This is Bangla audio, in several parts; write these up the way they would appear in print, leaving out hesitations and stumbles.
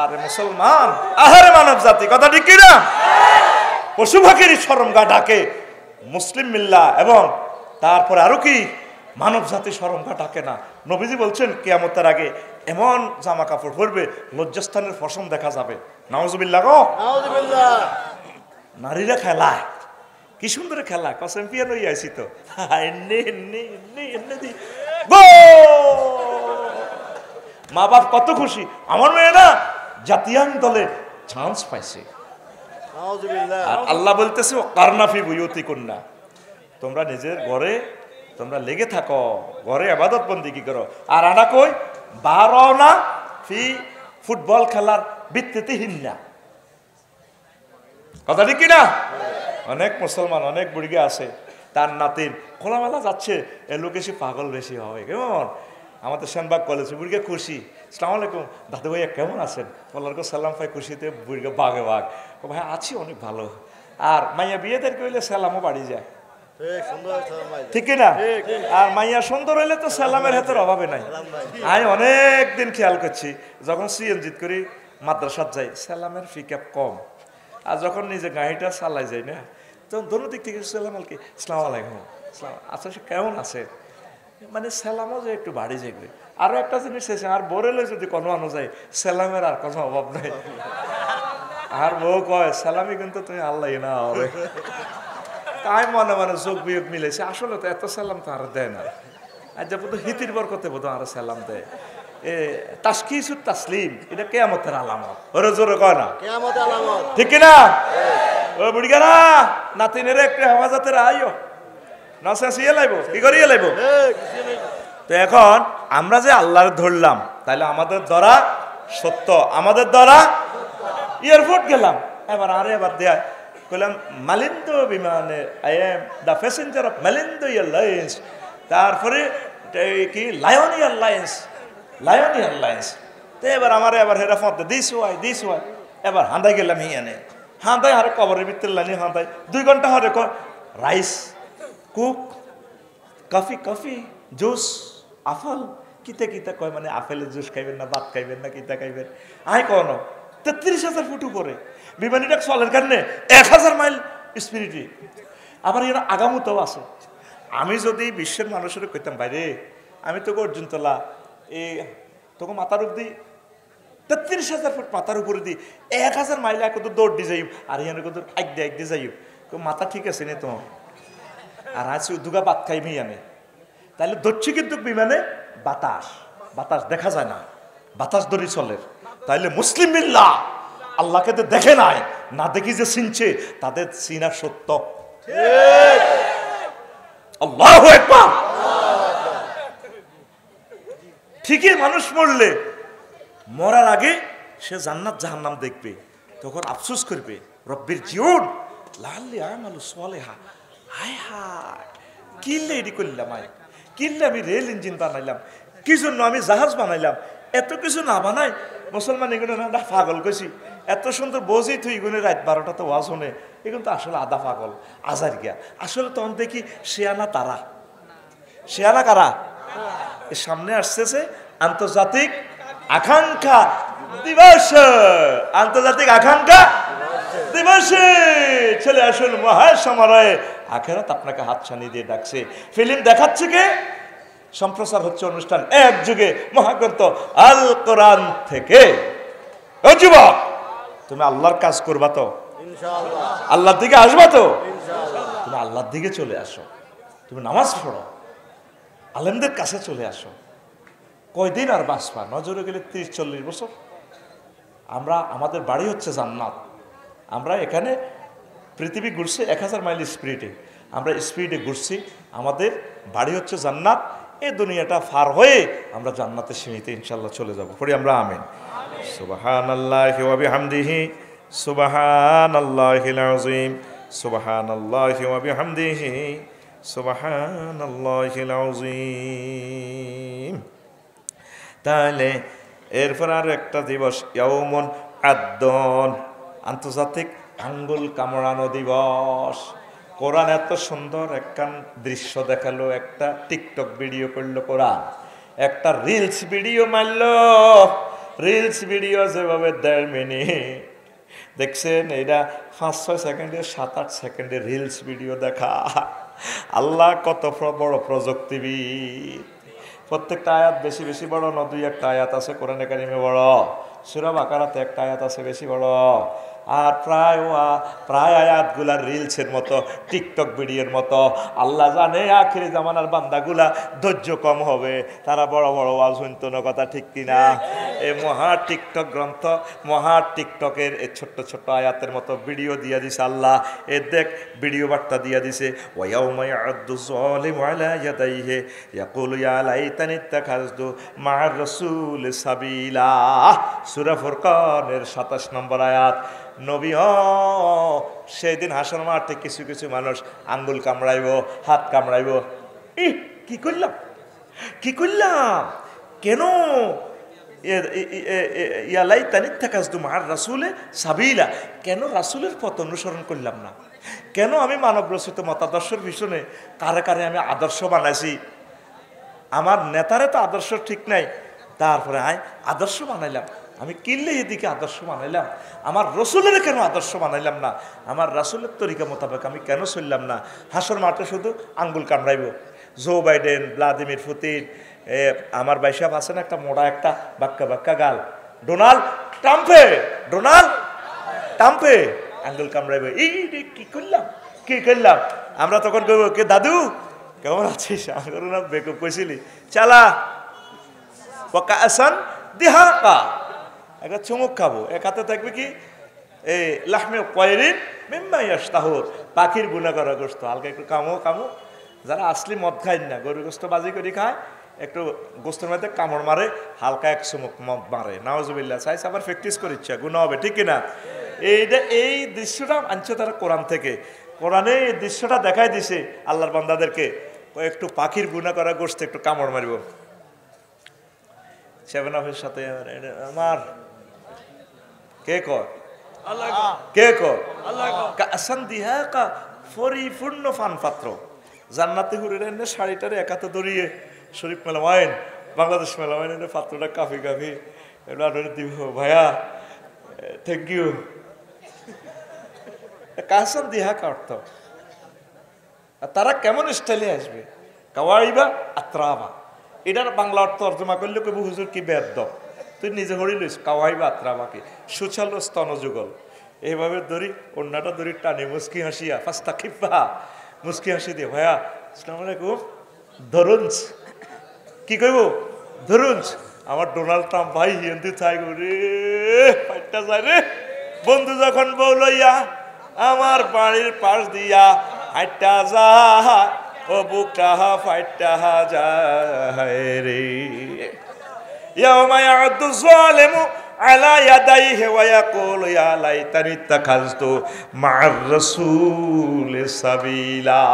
আরে মুসলমান, আহারে মানব জাতি, কথা ঠিক কিনা? পশু পাখিরই শরম গা ডাকে মুসলিম মিল্লা, এবং তারপরে আরো কি মানব জাতি শরম গা ডাকে না। নবীজি বলছেন কিয়ামতের আগে এমন জামা কাপড় পরবে লজ্জাস্থানের ফসম দেখা যাবে। নাউজুবিল্লাহ গো, নাউজুবিল্লাহ। নারীরা খেলায়, কি সুন্দর খেলা, চ্যাম্পিয়ন হয়ে আইছি তো, মা বাপ কত খুশি, আমার মেয়ে না জাতীয় দলে চান্স পাইছে। আর আল্লাহ বলতেছে কারনাফি বুয়ুতিকুন্না, তোমরা নিজের ঘরে তোমরা লেগে থাকো, ঘরে ইবাদত বন্দেগী করো। আর আনা কই বারো না ফি ফুটবল খেলার ভিত্তিতে হিন্না, কথা ঠিক কিনা? অনেক মুসলমান, অনেক বুড়িগে আছে, তার নাতিন খোলামেলা যাচ্ছে, এ লোক এসে পাগল বেশি হবে। কেমন আমাদের সেনবাগ কলেজে বুড়িগে খুশি, আসসালামু আলাইকুম দাদু ভাইয়া কেমন আছেন, বলার সালাম পাই খুশিতে বুড়িগে বাঘে বাঘ, ভাই আছি অনেক ভালো। আর মাইয়া বিয়েদের কইলে সালামও বাড়ি যায়, ঠিক না? আর মাইয়া সুন্দর হইলে তো সালামের হাতের অভাবে নাই। আমি অনেক দিন খেয়াল করছি, যখন সিএনজিত করি মাদ্রাসাত যাই, সালামের পিকআপ কম, আর যখন নিজে গাড়িটা চালাই যায় না, তখন দোনো দিক থেকে সালাম আলকি, আসসালামু আলাইকুম, আচ্ছা সে কেমন আছে, মানে সালামও যে একটু বাড়ি যাবে। আরো একটা জিনিস আছে, আর বরেলে যদি কোনো আনো যায় সালামের আর কোনো অভাব নাই। আর বউ কয় সালামি কিন্তু তুমি আল্লাহ না হবে, তাই মনে মনে যোগ বিয়োগ মিলেছে, আসলে তো এত সালাম তো আর দেয় না। আর যে বোধ হিতির বরকতে বোধ আর সালাম দেয়। তাসকিসুত তাসলিম, এটা কিয়ামতের আলামত। ওরে জোরে কয় না কিয়ামতের আলামত, ঠিক কি না? ও বুড়িগারা নাতিনের একটু হেফাজতের আইও, নসিয়ে লাইবো, কি করিয়ে লাইবো। তো এখন আমরা যে আল্লাহর ধরলাম, তাহলে আমাদের দ্বারা সত্য, আমাদের দ্বারা এয়ারপোর্ট গেলাম, এবার আরে এবার দেয়া কইলাম মালিন্দো বিমানে, I am the passenger of Malindo Airlines, তারপরে কি লায়ন এয়ারলাইন্স, লায়ন এয়ারলাইন্স। তো এবার আমার এবার হেরা ফোন দিস ওয়াই, এবার হাঁদাই গেলাম হিয়ানে, হাঁদাই আরে কবরের ভিতরে লাইনি হাঁদাই 2 ঘন্টা হরে রাইস কুক, কফি জুস, আফল কিতা কিতা কয়, মানে আপেলের জুস খাইবেন না, ভাত খাইবেন না, কিতা খাইবেন। আই কোন 33,000 ফুট উপরে বিমানীটা চলের কারণে 1000 মাইল স্পিরিটি, আবার এরা আগামুতাও আছে। আমি যদি বিশ্বের মানুষের কইতাম বাইরে আমি তোকে অর্জুন তোলা এই তোকে মাথার উপদি 33,000 ফুট মাথার উপরে দিই 1000 মাইল কত দৌড় দিয়ে যাই, আর এখানে কত আগ দিয়ে যাই, মাথা ঠিক আছে নি তো, আর আছি দুগা ভাত খাইবি আমি, তাহলে ধরছি কিন্তু বিমানে বাতাস দেখা যায় না, বাতাস ধরি চলে। তাইলে মুসলিম মিল্লাহ আল্লাহকে তো দেখে নাই, না দেখি যে চিনছে, তাদের চিনা সত্য। আল্লাহু আকবার। ঠিকই মানুষ মরলে মরার আগে সে জান্নাত জাহান্নাম দেখবে, তখন আফসোস করবে রব্বির জিউন লাল্লি আমালু সালেহা, হায় হায় কিল্লে এডি করলাম, কিল্লে আমি রেল ইঞ্জিন বানাইলাম, কি জন্য আমি জাহাজ বানাইলাম, এত কিছু না বানাই মুসলমান এগুলো না পাগল কইছি, এত সুন্দর বজি তুই এগুলো রাত 12টাতে ওয়াজ শুনে, এগুলো তো আসলে আধা পাগল আজার গিয়া। আসলে তখন দেখি শেয়ানা তারা, শেয়ানা কারা, সামনে আসতেছে আন্তর্জাতিক আকাঙ্ক্ষা দিবস, আন্তর্জাতিক আকাঙ্ক্ষা দিবসে চলে আসুন মহাসমারোহে, আখেরাত আপনাকে হাতছানি দিয়ে ডাকছে। ফিল্ম দেখাচ্ছে কে, সম্প্রচার হচ্ছে অনুষ্ঠান এক যুগে মহাগ্রন্থ আল কোরআন থেকে। ও যুবক, তুমি আল্লাহর কাজ করবা তো ইনশাআল্লাহ, আল্লাহর দিকে আসবা তো ইনশাআল্লাহ, তুমি আল্লাহর দিকে চলে আসো, তুমি নামাজ পড়ো, আলেমদের কাছে চলে আসো। কয়দিন আর বাঁচবা, নজরে গেলে 30-40 বছর। আমরা আমাদের বাড়ি হচ্ছে জান্নাত, আমরা এখানে পৃথিবী ঘুরছি 1000 মাইল স্পিডে, আমরা স্পিডে ঘুরছি, আমাদের বাড়ি হচ্ছে জান্নাত। এই দুনিয়াটা পার হয়ে আমরা জান্নাতে সীমিত ইনশাআল্লাহ চলে যাব। পড়ি আমরা আমিন। সুবহানাল্লাহি ওয়া বিহামদিহি সুবহানাল্লাহিল আযীম সুবহানাল্লাহি ওয়া বিহামদিহি সুবহানাল্লাহিল আযীম। তাহলে এরপর আর একটা দিবস ইয়াউমুন আদ্দন, আন্তর্জাতিক আঙ্গুল কামড়ানো দিবস। কোরআন এত সুন্দর একখান দৃশ্য দেখালো, একটা টিকটক ভিডিও করলো কোরআন, একটা রিলস ভিডিও মারলো, রিলস ভিডিও যেভাবে 1.5 মিনিট দেখছেন, এটা 5-6 সেকেন্ডে 7-8 সেকেন্ডে রিলস ভিডিও দেখা। আল্লাহ কত বড় প্রযুক্তিবিদ। প্রত্যেকটা আয়াত বেশি বেশি বড় না, 2-1টা আয়াত আছে কোরআনে কারিমে বড়, সূরা বাকারাতে একটা আয়াত আছে বেশি বড়। আর প্রায় আয়াতগুলা রিলসের মতো, টিকটক ভিডিওর মতো। আল্লাহ জানে আখিরি জামানার বান্দাগুলা ধৈর্য কম হবে, তারা বড় বড় ওয়াজ শুনতো না, কথা ঠিক কিনা? এই মহা টিকটক গ্রন্থ, মহা টিকটকের এই ছোট্ট ছোট্ট আয়াতের মতো ভিডিও দিয়া দিছে আল্লাহ। এ দেখ ভিডিও বার্তা দিয়া দিছে, ওয়ায়াউমা ইয়া'আদ্দু যালিমু আলা ইয়াদাইহি ইয়াকুলু ইয়া লাইতানি ইত্তাখাযতু মা'আর রাসূলি সাবিলা। সূরা ফুরকানের 27 নম্বর আয়াত। নবী সেই দিন হাসর মাঠে কিছু কিছু মানুষ আঙ্গুল কামড়াইব, হাত কামড়াইব, কি করলাম কি করলাম, কেন সাবিলা, কেন রাসূলের পথ অনুসরণ করলাম না, কেন আমি মানব রচিত মতাদর্শের পিছনে কারে কারে আমি আদর্শ বানাইছি। আমার নেতারে তো আদর্শ ঠিক নাই, তারপরে আদর্শ বানাইলাম। আমি কিনলে এদিকে আদর্শ বানাইলাম, আমার রসুলের কেন আদর্শ বানাইলাম না, আমার রাসূলের তরিকা মোতাবেক আমি কেন চললাম না। হাসর মাঠে শুধু আঙ্গুল কামড়াইব। জো বাইডেন, ভ্লাদিমির পুতিন, আমার বাইসাব আছে না একটা মোড়া একটা বাক্কা বাক্কা গাল, ডোনাল্ড ট্রাম্পে আঙ্গুল কামড়াইব। কি করলাম কি করলাম। আমরা তখন কইব, কে দাদু কেমন আছিস, আমার নাম বেকুব কইছিলি, চালা ওয়াকাসান দিহাকা, একটা চুমুক খাবো। এক হাতে থাকবে কি এই লাহমে কয়রিন মিম্মা ইয়াশতাহুর, পাখির বুনা করা গোস্ত, হালকা একটু কামো। যারা আসলি মদ খায় না, গরু গোস্ত বাজি করে খায়, একটু গোস্তের মধ্যে কামড় মারে, হালকা এক চুমুক মদ মারে, নাউজুবিল্লাহ। চাইছে আবার প্র্যাকটিস করে ইচ্ছা গুনাহ হবে, ঠিক কিনা? এই দৃশ্যটা আনছে তারা কোরআন থেকে। কোরআনে এই দৃশ্যটা দেখাই দিছে আল্লাহর বান্দাদেরকে, একটু পাখির বুনা করা গোস্ত একটু কামড় মারিব। 7-Up সাথে আমার কে কর পরিপূর্ণ ফান পাত্র, জান্নাতি হুরের এনে শাড়িটারে একাতে ধরিয়ে শরীফ মেলামাইন, বাংলাদেশ মেলামাইন এনে পাত্রটা কাফি এটা দিব ভাইয়া, থ্যাংক ইউ। কাহাসান দিহাকা অর্থ, তারা কেমন স্টাইলে আসবে, কাওয়াইবা আত্রাবা, এটার বাংলা অর্থ তর্জমা করলে কবি হুজুর কি বেদ, তুই নিজে হরি লইস, কাওয়াইবা আত্রাবাকে সুচালো স্তনযুগল, এইভাবে ধরি অন্যটা ধরি টানি মুস্কি হাসিয়া ফাস্তা খিফা, মুস্কি হাসি দিয়ে ভাইয়া আসসালামু আলাইকুম, ধরুনস কি কইব, ধরুনস আমার ডোনাল্ড ট্রাম্প ভাই হিন্দি চাই রে পাইটা যায় রে, বন্ধু যখন বউ লইয়া আমার বাড়ির পাশ দিয়া হাইটা যায়, ও বুকটা ফাইটা যায় রে। ইয়াউমা ইয়া'আদ্দু যালিমু আলা ইয়াদাইহি ওয়া ইয়াকুলু ইয়া লাইতানি ইত্তাখাযতু মা'আর রাসূলি সাবিলা।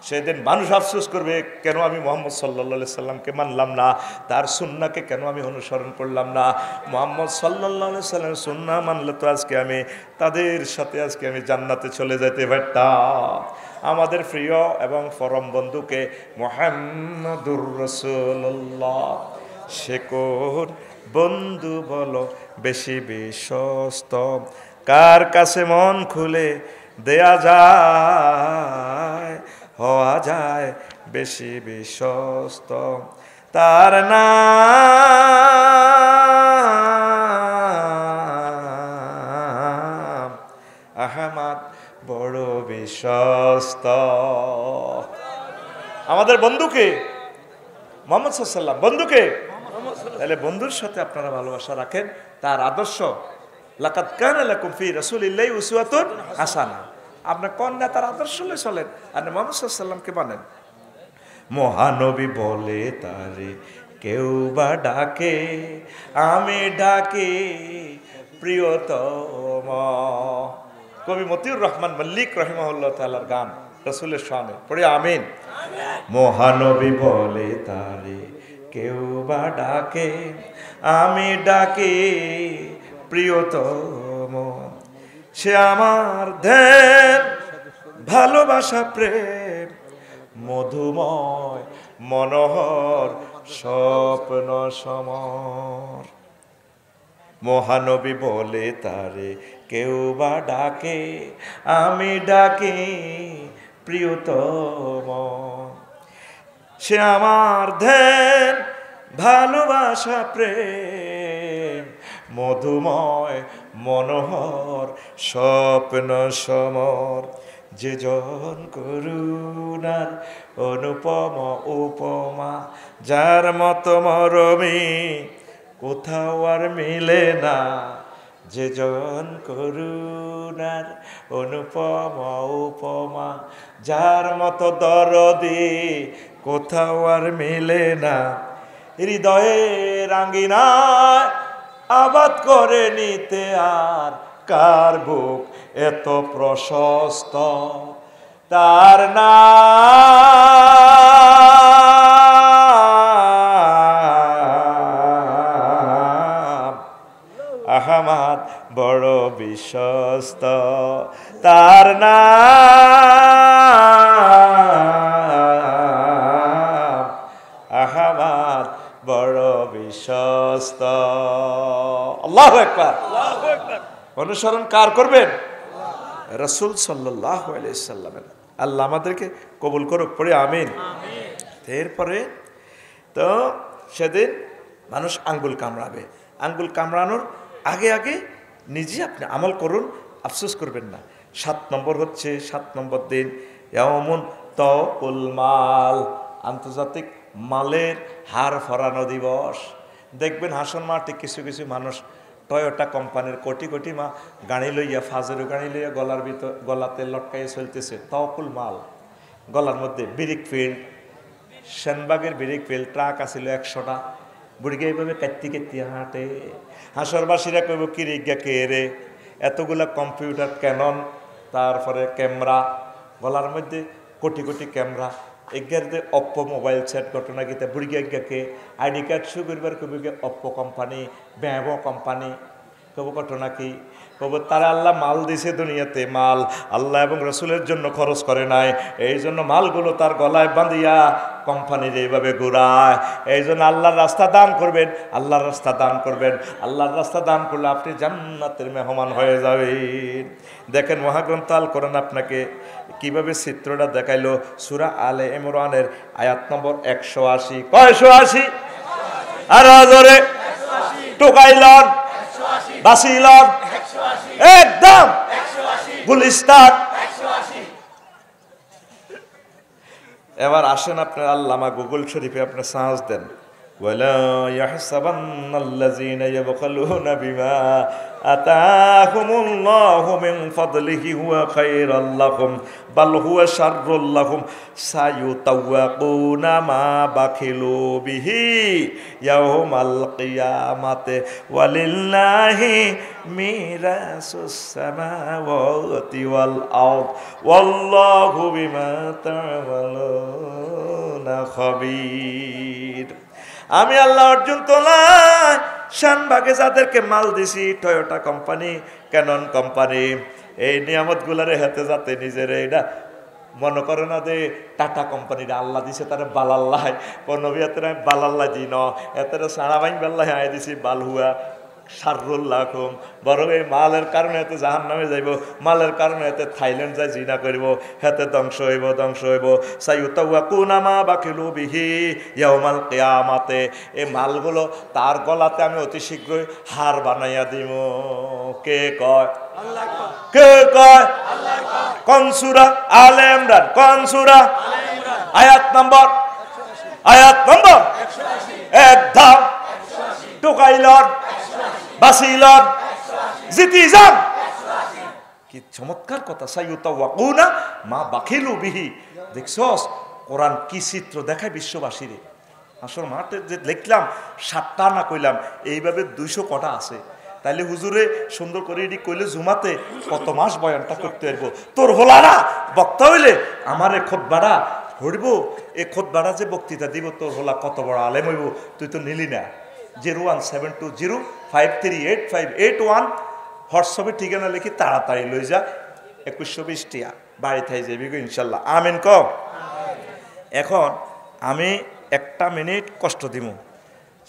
সেদিন মানুষ আফসোস করবে, কেন আমি মুহাম্মদ সাল্লাল্লাহু আলাইহি সাল্লামকে মানলাম না, তার সুন্নাহকে কেন আমি অনুসরণ করলাম না। মুহাম্মদ সাল্লাল্লাহু আলাইহি সাল্লামের সুন্নাহ মানলে তো আজকে আমি তাদের সাথে আমি জান্নাতে চলে যেতে পারতাম। আমাদের প্রিয় এবং পরম বন্ধুকে মুহাম্মাদুর রাসূলুল্লাহ, সে কোন বন্ধু বলো বেশি বিশ্বস্ত, কার কাছে মন খুলে দেয়া যায়, হওয়া যায় বেশি বিশ্বস্ত, তার নাম আহমদ বড় বিশ্বস্ত। আমাদের বন্ধুকে মুহাম্মদ সাল্লাল্লাহু আলাইহি ওয়াসাল্লাম, বন্ধুকে, তাহলে বন্ধুর সাথে আপনারা ভালোবাসা রাখেন, তার আদর্শ, লাকাদ কানা লাকুম ফি রাসূলিল্লাহি উসওয়াতুন হাসানাহ, আপনার কোন নেতার আদর্শ লয়ে চলেন, আর মুহাম্মদ সাল্লাল্লাহু আলাইহি ওয়াসাল্লামকে মানেন। মহানবী বলে তারে কেউ বা ডাকে, আমি ডাকি প্রিয়তম। কবি মতিউর রহমান মল্লিক রাহিমাহুল্লাহ তাআলার গান রাসূলের শানে, পড়ে আমিন। মহানবী বলে তারে কেউ বা ডাকে, আমি ডাকি প্রিয়তম, সে আমার ধ্যান ভালোবাসা প্রেম মধুময় মনোহর স্বপ্ন সমর। মহানবী বলে তারে কেউ বা ডাকে, আমি ডাকি প্রিয়তম। সে আমার ধ্যান, ভালোবাসা, প্রেম, মধুময় মনোহর স্বপ্ন সমর। যে জন করুণার অনুপম উপমা, যার মতো মরমী কোথাও আর মিলে না। যে জন করুণার অনুপম উপমা, যার মতো দরদি কোথাও আর মিলে না। হৃদয়ের আঙ্গিনায় আবাদ করে নিতে আর কার বুক এত প্রশস্ত, তার নাম আহমদ বড় বিশ্বস্ত, তার নাম আহমদ বড় বিশ্বস্ত। আল্লাহু আকবার। অনুসরণ কার করবেন? রাসূল সাল্লাল্লাহু আলাইহি সাল্লামের। আল্লাহ আমাদেরকে কবুল করুক, পড়ে আমিন। এরপরে তো সেদিন মানুষ আঙ্গুল কামড়াবে। আঙ্গুল কামড়ানোর আগে আগে নিজে আপনি আমল করুন, আফসোস করবেন না। 7 নম্বর হচ্ছে, 7 নম্বর দিন ইয়াউমুন তাওকুল মাল, আন্তর্জাতিক মালের হার ফরানো দিবস। দেখবেন হাসন মাঠে কিছু কিছু মানুষ টয়োটা কোম্পানির কোটি কোটি গাড়ি লইয়া, ফাজেরও গাড়ি লইয়া গলাতে লটকাইয়ে চলতেছে তাওকুল মাল। গলার মধ্যে ব্রিক ফিল্ড, সেনবাগের ব্রিক ফিল্ড ট্রাক আসিল 100টা। বুড়িকে এইভাবে কাটতে কাটতে হাঁটে। হাসরবাসীরা কইব কি রিজ্ঞা কে রে, এতগুলা কম্পিউটার, ক্যানন, তারপরে ক্যামেরা, গলার মধ্যে crore crore camera. এগারতে Oppo mobile set ঘটনা গীতা বুড়িগাকে আইডি কার্ড শু করবার কবিকে অপ্পো কোম্পানি, ব্যাবো কোম্পানি। কব ঘটনা কি? কব তারা আল্লাহ মাল দিছে দুনিয়াতে, মাল আল্লাহ এবং রসুলের জন্য খরচ করে নাই, এই জন্য মালগুলো তার গলায় বাঁধিয়া কোম্পানির এইভাবে ঘুরায়। এই জন্য আল্লাহর রাস্তা দান করবেন, আল্লাহর রাস্তা দান করবেন। আল্লাহর রাস্তা দান করলে আপনি জান্নাতের মেহমান হয়ে যাবেন। দেখেন মহাগ্রন্থ আল কোরআন আপনাকে কিভাবে চিত্রটা দেখাইলো। সূরা আলে ইমরানের আয়াত নম্বর 180। কয়শো 80? আর জোরে টোকাইলন, বাসিলন, একদম গুলিস্তান। এবার আসেন আপনার আল্লামা গুগল শরীফে আপনি সার্চ দেন, ওয়ালা ইয়াহসাবান্নাল্লাযীনা ইয়াবখালুনা বিমা আতাহুমুল্লাহু মিন ফাদলিহি হুয়া খায়রাল লাহুম বাল হুয়া শাররুল লাহুম সায়ুতাওয়াকুনা মা বাখিলু বিহি ইয়াউমাল কিয়ামাতি ওয়ালিল্লাহি মিরাসুস সামাওয়াতি ওয়াল আরদ ওয়াল্লাহু বিমা তা'মালুনা খাবীর। আমি আল্লাহ অর্জুন তোলায় শানবাগে যাদেরকে মাল দিছি, টয়োটা কোম্পানি, ক্যানন কোম্পানি, এই নিয়ামতগুলারে হাতে যাতে নিজের এটা মনে করে না যে টাটা কোম্পানিটা আল্লাহ দিছে তারা বালাল্লাহ, নবী এত বালাল্লাহ দিন এত সারাবাইন বাল্লাহ আয় দিছি বালহুয়া শাররুল্লাহুম, বরং এই মালের কারণে এতে জাহান নামে যাইব, মালের কারণে এতে থাইল্যান্ড যাই জিনা করিব, হেতে ধ্বংস হইব, ধ্বংস হইব। সাইয়ুতাওয়াকুনা মা বাখিলু বিহি ইয়াউমাল কিয়ামাতে। এই মালগুলো তার গলাতে আমি অতি শীঘ্রই হার বানাইয়া দিব। কে কয়? আল্লাহ কয়। কে কয়? আল্লাহ কয়। কোন সূরা? আলে ইমরান। কোন সূরা? আলে ইমরান। আয়াত নম্বর 180। একদম টোকাইলন, বাসিলন, জিতি যান। কি চমৎকার কথা। সাইয়ুতাওয়াকুনা মা বাখিলু বিহি। দেখছস কোরআন কি চিত্র দেখায় বিশ্ববাসীরে। আসল মাঠে যে লিখলাম 7টা না কইলাম, এইভাবে 200 কটা আছে। তাইলে হুজুরে সুন্দর করে এটি কইলে জুমাতে কত মাস বয়ানটা করতে পারব। তোর হোলারা বক্তা হইলে আমার এ খুতবাটা হইব, এ খুতবাটা যে বক্তৃতা দিব তোর হোলা কত বড় আলেম হইব, তুই তো নিলি না। 01720538581 হোয়াটসঅ্যাপে ঠিকানা লিখি তাড়াতাড়ি লই যা। 2120 টিয়া বাড়ি থাই যাবি ইনশাল্লাহ। আমিন কম। এখন আমি 1 মিনিট কষ্ট দিব,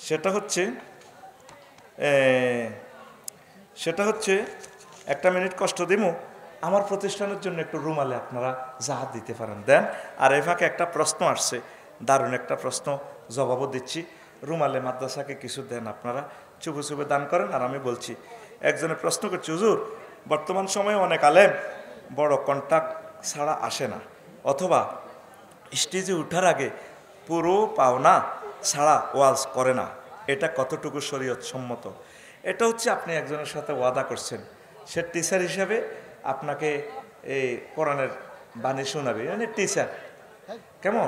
সেটা হচ্ছে সেটা হচ্ছে, একটা মিনিট কষ্ট দিমু, আমার প্রতিষ্ঠানের জন্য একটু রুমালে আপনারা যা দিতে পারেন দেন। আর এ ফাঁকে একটা প্রশ্ন আসছে, দারুণ একটা প্রশ্ন, জবাবও দিচ্ছি। রুমালে মাদ্রাসাকে কিছু দেন আপনারা, চুপে চুপে দান করেন। আর আমি বলছি, একজনে প্রশ্ন করছে, হুজুর বর্তমান সময়ে অনেক আলেম বড় কন্ট্যাক্ট ছাড়া আসে না, অথবা স্টেজে ওঠার আগে পুরো পাওনা ছাড়া ওয়াজ করে না, এটা কতটুকু শরীয়ত সম্মত? এটা হচ্ছে, আপনি একজনের সাথে ওয়াদা করছেন, সে টিচার হিসাবে আপনাকে এই কোরআনের বাণী শোনাবে, মানে টিচার, কেমন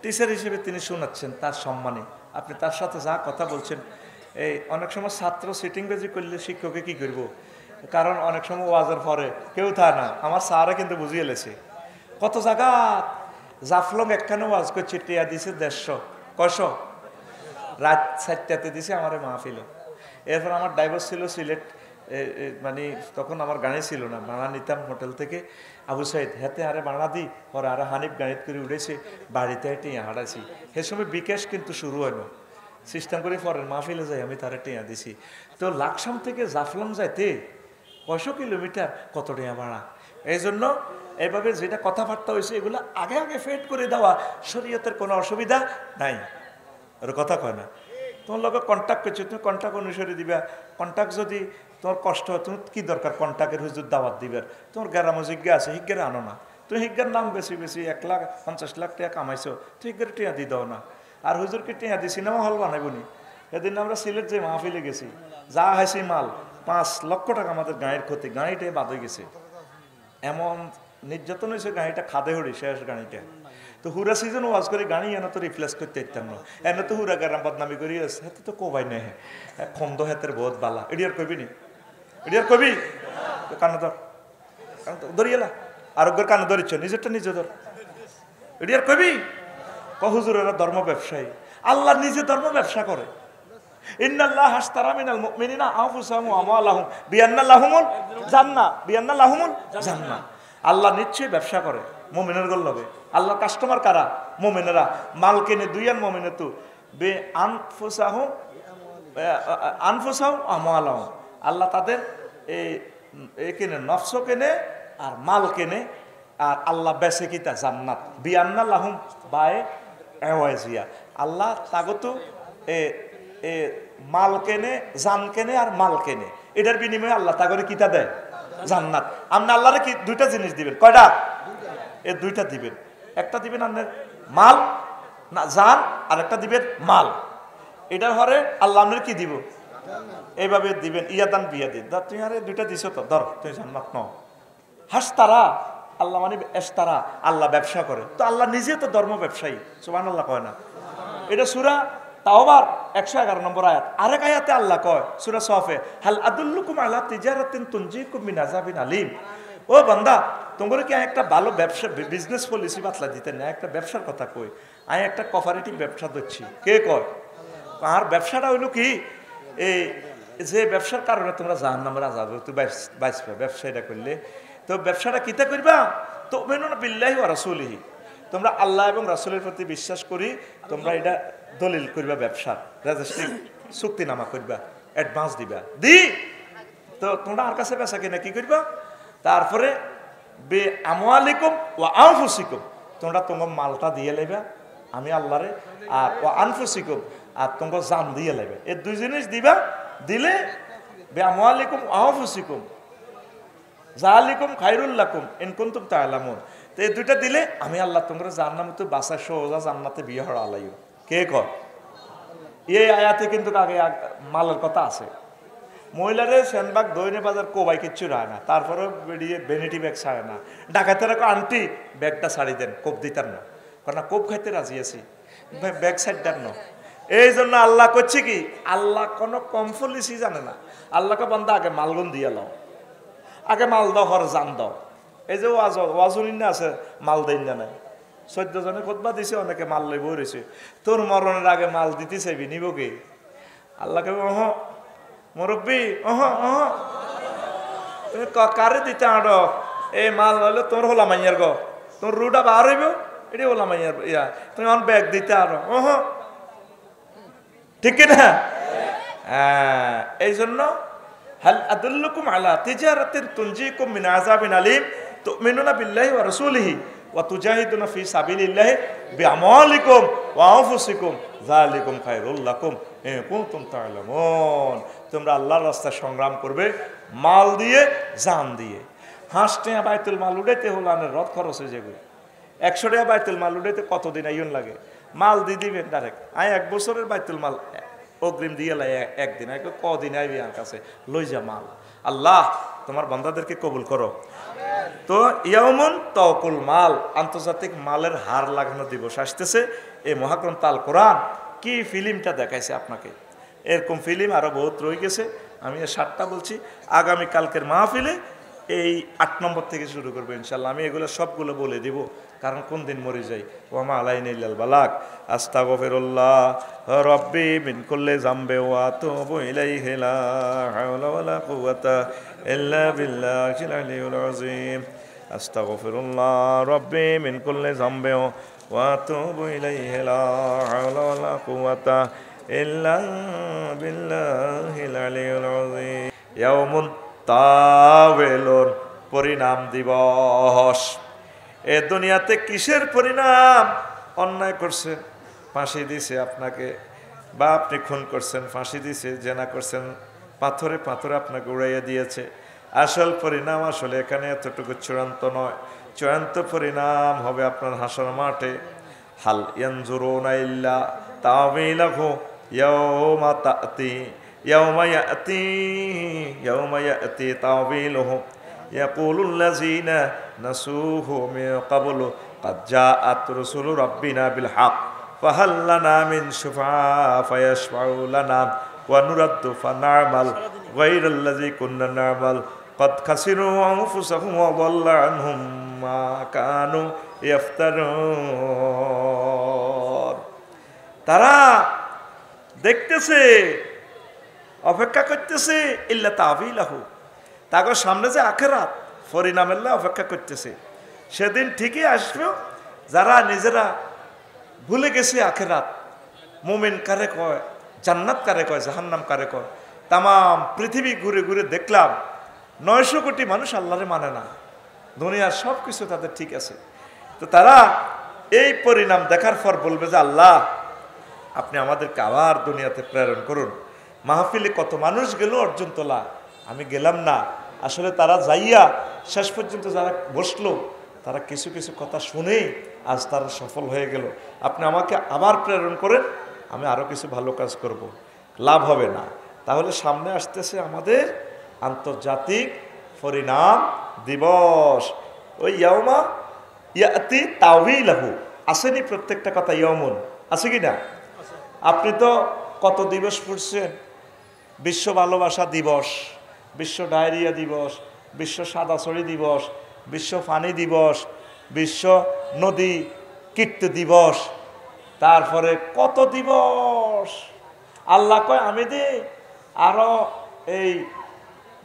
টিচার হিসেবে তিনি শোনাচ্ছেন, তার সম্মানে আপনি তার সাথে যা কথা বলছেন। এই অনেক সময় ছাত্র সিটিংবাজি করলে শিক্ষকে কি করব, কারণ অনেক সময় ওয়াজের পরে কেউ থাকে না। আমার স্যারে কিন্তু বুঝিয়ে লেছে, কত জায়গা জাফলং একখানে ওয়াজ করছে, টিয়া দিছে 150, কয়শো, রাত 4টাতে দিছে আমার মাহফিলে। এরপর আমার ড্রাইভার ছিল সিলেট, মানে তখন আমার গাড়ি ছিল না, ভাড়া নিতাম হোটেল থেকে, আবু সাইদ হাতে আরে ভাড়া দিই, পরে আরে হানিফ গাড়িত করে উঠেছে, বাড়িতে টিয়া হারাইছি। সে সময় বিকাশ কিন্তু শুরু হয় না, সিস্টেম করে পরের মাহফিলে যাই আমি তারা টিয়া দিছি। তো লাকসাম থেকে জাফলং যাইতে 500 কিলোমিটার, কত টিয়া ভাড়া। এই জন্য এইভাবে যেটা কথাবার্তা হয়েছে এগুলো আগে আগে ফেড করে দেওয়া, শরীয়তের কোনো অসুবিধা নাই। ওর কথা কয় না, তোমার লোক কন্ট্যাক্ট করছো, তুমি কন্ট্যাক্ট অনুসারে দিবা। কন্ট্যাক্ট যদি তোমার কষ্ট হয়, তুমি কি দরকার কন্ট্যাক্টের হুজুর দাওয়াত দিবার? তোমার গ্রাম জিজ্ঞা আছে, হিজ্ঞারে আনো না। তুমি হিজ্ঞার নাম বেশি বেশি 1,50,00,000 টাকা কামাইছো, তুই হিজ্ঞারে টিয়া দিয়ে দাও না। আর হুজুরকে টিয়া দিয়ে সিনেমা হল বানাইব নি? এদিন আমরা সিলেট যে মাহফিলে গেছি, যা হাসি মাল, 5 লক্ষ টাকা আমাদের গাড়ির ক্ষতি, গাড়িটাই বাদ হয়ে গেছে। এমন নির্যাতন হয়েছে, গাড়িটা খাদে হরি শেষ গাড়িটা। তো হুরা সিজন ওয়াজ করে গাড়ি এনে তো রিপ্লেস করতে ইতাম না, এনে তো হুরা গারাম বদনামি করি আছে, হাতে তো কোবাই নেই, খন্দ হাতের বহুত বালা। এটি আর কবি নি, এটি আর কবি কানে ধর, ধরিয়েলা আরোগ্যের কানে ধরিচ্ছ, নিজেরটা নিজে ধর। এটি আর কবি হুজুর এরা ধর্ম ব্যবসায়ী, আল্লাহ নিজে ধর্ম ব্যবসা করে। ইন্নাল্লাহ হাশতারা মিনাল মুমিনিনা আনফুসাহুম ওয়া আমওয়ালাহুম বিআন্না লাহুমুল জান্নাহ, বিআন্না লাহুমুল জান্নাহ। আল্লাহ নিশ্চয়ই ব্যবসা করে মুমিনের লগে। আল্লাহর কাস্টমার কারা? মুমিনেরা। মাল কেনে দুইয়ান মুমিনাতু বে আনফুসাহুম আনফুসাহুম আমওয়ালাহুম। আল্লাহ তাদের এই কেনে, নফস কেনে আর মাল কেনে, আর আল্লাহ বেচে কিতা জান্নাত। বিআন্না লাহুম বায়ে এওয়াজিয়া, আল্লাহ তাগতো মাল কেনে, জান কেনে আর মাল কেনে, এটার বিনিময়ে আল্লাহ তা করে কিতা দেয়? জান্নাত। আপনি আল্লাহরে কি দুইটা জিনিস দিবেন? কয়টা? এই দুইটা দিবেন। একটা দিবেন আপনার মাল না জান, আর একটা দিবেন মাল। এটার হরে আল্লাহ আপনার কি দিব? এইভাবে দিবেন, ইয়াদান বিয়া দিন। ধর তুই আরে দুইটা দিছ তো, ধর তুই জান্নাত ন। হাসতারা, আল্লাহ মানে এস্তারা, আল্লাহ ব্যবসা করে। তো আল্লাহ নিজে তো ধর্ম ব্যবসায়ী, সুবহানাল্লাহ কয় না? এটা সূরা তাওবার 111 নম্বর আয়াত। আরেক আয়াতে আল্লাহ কয় সূরা সফে, হাল আদুল্লুকুম আলা তিজারাতিন তুনজিকুম মিন আযাবিন আলিম। ও বান্দা, তোমরা কি একটা ভালো ব্যবসা বিজনেস পলিসি বাতলা দিতে না? একটা ব্যবসার কথা কই, আমি একটা কোঅপারেটিভ ব্যবসা দিচ্ছি। কে কয়? আর ব্যবসাটা হইলো কি, এই যে ব্যবসার কারণে তোমরা জাহান্নামের আযাব হইতে বাঁচবে ব্যবসাটা করলে। তো ব্যবসাটা কিতা করবা? তুমিনুনা বিল্লাহি ওয়া রাসূলিহি, তোমরা আল্লাহ এবং রাসূলের প্রতি বিশ্বাস করি, তোমরা এটা দলিল করবা, ব্যবসার রেজিস্ট্রি চুক্তিনামা করবা, অ্যাডভান্স দিবা। তো তোমরা আর কাছে বেচা কিনা কি করবা? তারপরে বে আমওয়ালিকুম ওয়া আনফুসিকুম, তোমরা তোমার মালটা দিয়ে লাইবা আমি আল্লাহরে, আর ওয়া আনফুসিকুম, আর তোমার জান দিয়ে লাইবা। এই দুই জিনিস দিবা, দিলে বে আমওয়ালিকুম ওয়া আনফুসিকুম যালিকুম খায়রুল লাকুম ইন কুনতুম তা'লামুন। তো এই দুইটা দিলে আমি আল্লাহ তোমরা জান্নাতে বাঁচা সোজা জান্নাতে বিয়ে হওয়া আলাইও। কে কয়? এই আয়াতে কিন্তু আগে মালের কথা আছে। মহিলারে সেনবাগ দৈনে বাজার কোবাই কিচ্ছু রায় না, তারপরে বেরিয়ে ভ্যানিটি ব্যাগ ছাড়ে না। ডাকাতেরা কো আন্টি ব্যাগটা ছাড়ি দেন, কোপ দিতাম না, কারণ কোপ খাইতে রাজি আছি, ব্যাগ সাইড দেন না। এই জন্য আল্লাহ করছে কি, আল্লাহ কোনো কম পলিসি জানে না। আল্লাহকে বন্ধা আগে মালগুন দিয়ে লাও, আগে মাল দাও, হর জান দাও। এই যে ওয়াজুরিন না আছে, মাল দেন জানে 14 জনে খুতবা দিছে, অনেকে মাল লই বই রয়েছে। তোর মরণের আগে মাল দিতে চাইবি, নিব কে? আল্লাহকে ওহ মুরব্বী, তুমি কারে দিতে আড়ো? এই মাল হইলো তোর হলা মাইয়ার গো, তোর রুটা বার হইব, এটি হলা মাইয়ার ইয়া, তুমি আমার ব্যাগ দিতে আরো। ঠিক কিনা? এই জন্য হাল আদুল্লুকুম আলা তিজারাতিন তুনজিকুম মিন আযাবিন আলীম তুমিনুনা বিল্লাহি ওয়া রাসূলিহি ওয়া তুজাহিদুনা ফি সাবিলিল্লাহি বিআমালিকুম ওয়া আনফুসিকুম যালিকুম খায়রুল লাকুম ইন কুনতুম তা'লামুন। তোমরা আল্লাহর রাস্তায় সংগ্রাম করবে মাল দিয়ে, জান দিয়ে। হাঁসটে বাইতুল মাল উড়াইতে হলো আনের রথ খরচ হয়ে যাবে। 100 টাকা বাইতুল মাল উড়াইতে কতদিন আইন লাগে? মাল দিয়ে দিবেন ডাইরেক্ট। আয় 1 বছরের বাইতুল মাল অগ্রিম দিয়ে লাই একদিন, কদিন আইবি আর কাছে লই যা মাল। আল্লাহ তোমার বান্দাদেরকে কবুল করো। তো ইয়াউমুন তাওকুল মাল, আন্তর্জাতিক মালের হার লাগানো দিবস আসতেছে। এই মহাগ্রন্থ আল কোরআন কি ফিল্মটা দেখাইছে আপনাকে, এরকম ফিল্ম আরো বহুত রয়ে গেছে। আমি 7টা বলছি, আগামী কালকের মাহফিলে এই 8 নম্বর থেকে শুরু করবো ইনশাল্লাহ। আমি এগুলো সবগুলো বলে দিব, কারণ কোন দিন মরে যাই। ওমা আলাইনা ইল্লাল বালাগ। আস্তাগফিরুল্লাহ রাব্বি মিন কুল্লি যামবি ওয়া আতুবু ইলাইহি লা হাওলা ওয়ালা কুওয়াতা ইল্লা বিল্লাহিল আলিয়্যিল আযীম। আস্তাগফিরুল্লাহ রাব্বি মিন কুল্লি যামবি ওয়া আতুবু ইলাইহি লা হাওলা ওয়ালা কুওয়াতা ইল্লা বিল্লাহিল আলিয়্যিল আযীম। ইয়াউমুন তাওয়েলুন, পরিণাম দিবস। এ দুনিয়াতে কিসের পরিণাম? অন্যায় করছেন, ফাঁসি দিছে আপনাকে, বা আপনি খুন করছেন, ফাঁসি দিছে, জেনা করছেন, পাথরে পাথরে আপনাকে উড়াইয়া দিয়েছে। আসল পরিণাম আসলে এখানে এতটুকু চূড়ান্ত নয়। চূড়ান্ত পরিণাম হবে আপনার হাসর মাঠে। হাল ইয়ানজুরুনা ইল্লা তাওয়িলাহু ইয়াওমা তা'তি ইয়াওমা ইয়া'তি তাওয়িলুহু ইয়াকুলুল্লাযীনা নাসূহু মিন ক্বাবলু ক্বাদ জাআত রাসূলু রাব্বিনা বিল হক ফাহাল লানা মিন শুফাআ ফায়াশফাউ লানা ওয়া নুরাদ্দু ফানা'মাল গায়রাল্লাযী কুন্না না'মাল ক্বাদ খাসিরু আনফুসাহুম ওয়া যাল্লা আনহুম মা কানু ইফতারুন। তারা দেখতেছে, অপেক্ষা করতেছে, ইল্লা তাওয়িলাহু, তাদের সামনে যে আখিরাত পরিণামের অপেক্ষা করতেছে। সেদিন ঠিকই আসবে। যারা নিজেরা ভুলে গেছে আখিরাত, মুমিন কারে কয়, জান্নাত কারে কয়, জাহান্নাম কারে কয়। তাম পৃথিবী ঘুরে ঘুরে দেখলাম 900 কোটি মানুষ আল্লাহরে মানে না। দুনিয়ার সব কিছু তাদের ঠিক আছে, তো তারা এই পরিণাম দেখার পর বলবে যে আল্লাহ আপনি আমাদেরকে আবার দুনিয়াতে প্রেরণ করুন। মাহফিলে কত মানুষ গেল অর্জন তোলা, আমি গেলাম না। আসলে তারা যাইয়া শেষ পর্যন্ত যারা বসলো, তারা কিছু কিছু কথা শুনেই আজ তারা সফল হয়ে গেল। আপনি আমাকে আবার প্রেরণ করেন, আমি আরও কিছু ভালো কাজ করব। লাভ হবে না। তাহলে সামনে আসতেছে আমাদের আন্তর্জাতিক পরিণাম দিবস। ওই ইয়াউমা ইয়াতি তাওয়িলাহু আসেনি, প্রত্যেকটা কথা ইয়াউমুন আছে কি না? আপনি তো কত দিবস পড়ছেন? বিশ্ব ভালোবাসা দিবস, বিশ্ব ডায়রিয়া দিবস, বিশ্ব সাদাছড়ি দিবস, বিশ্ব পানি দিবস, বিশ্ব নদী কীর্তি দিবস, তারপরে কত দিবস। আল্লাহ কয় আমি দি আরো এই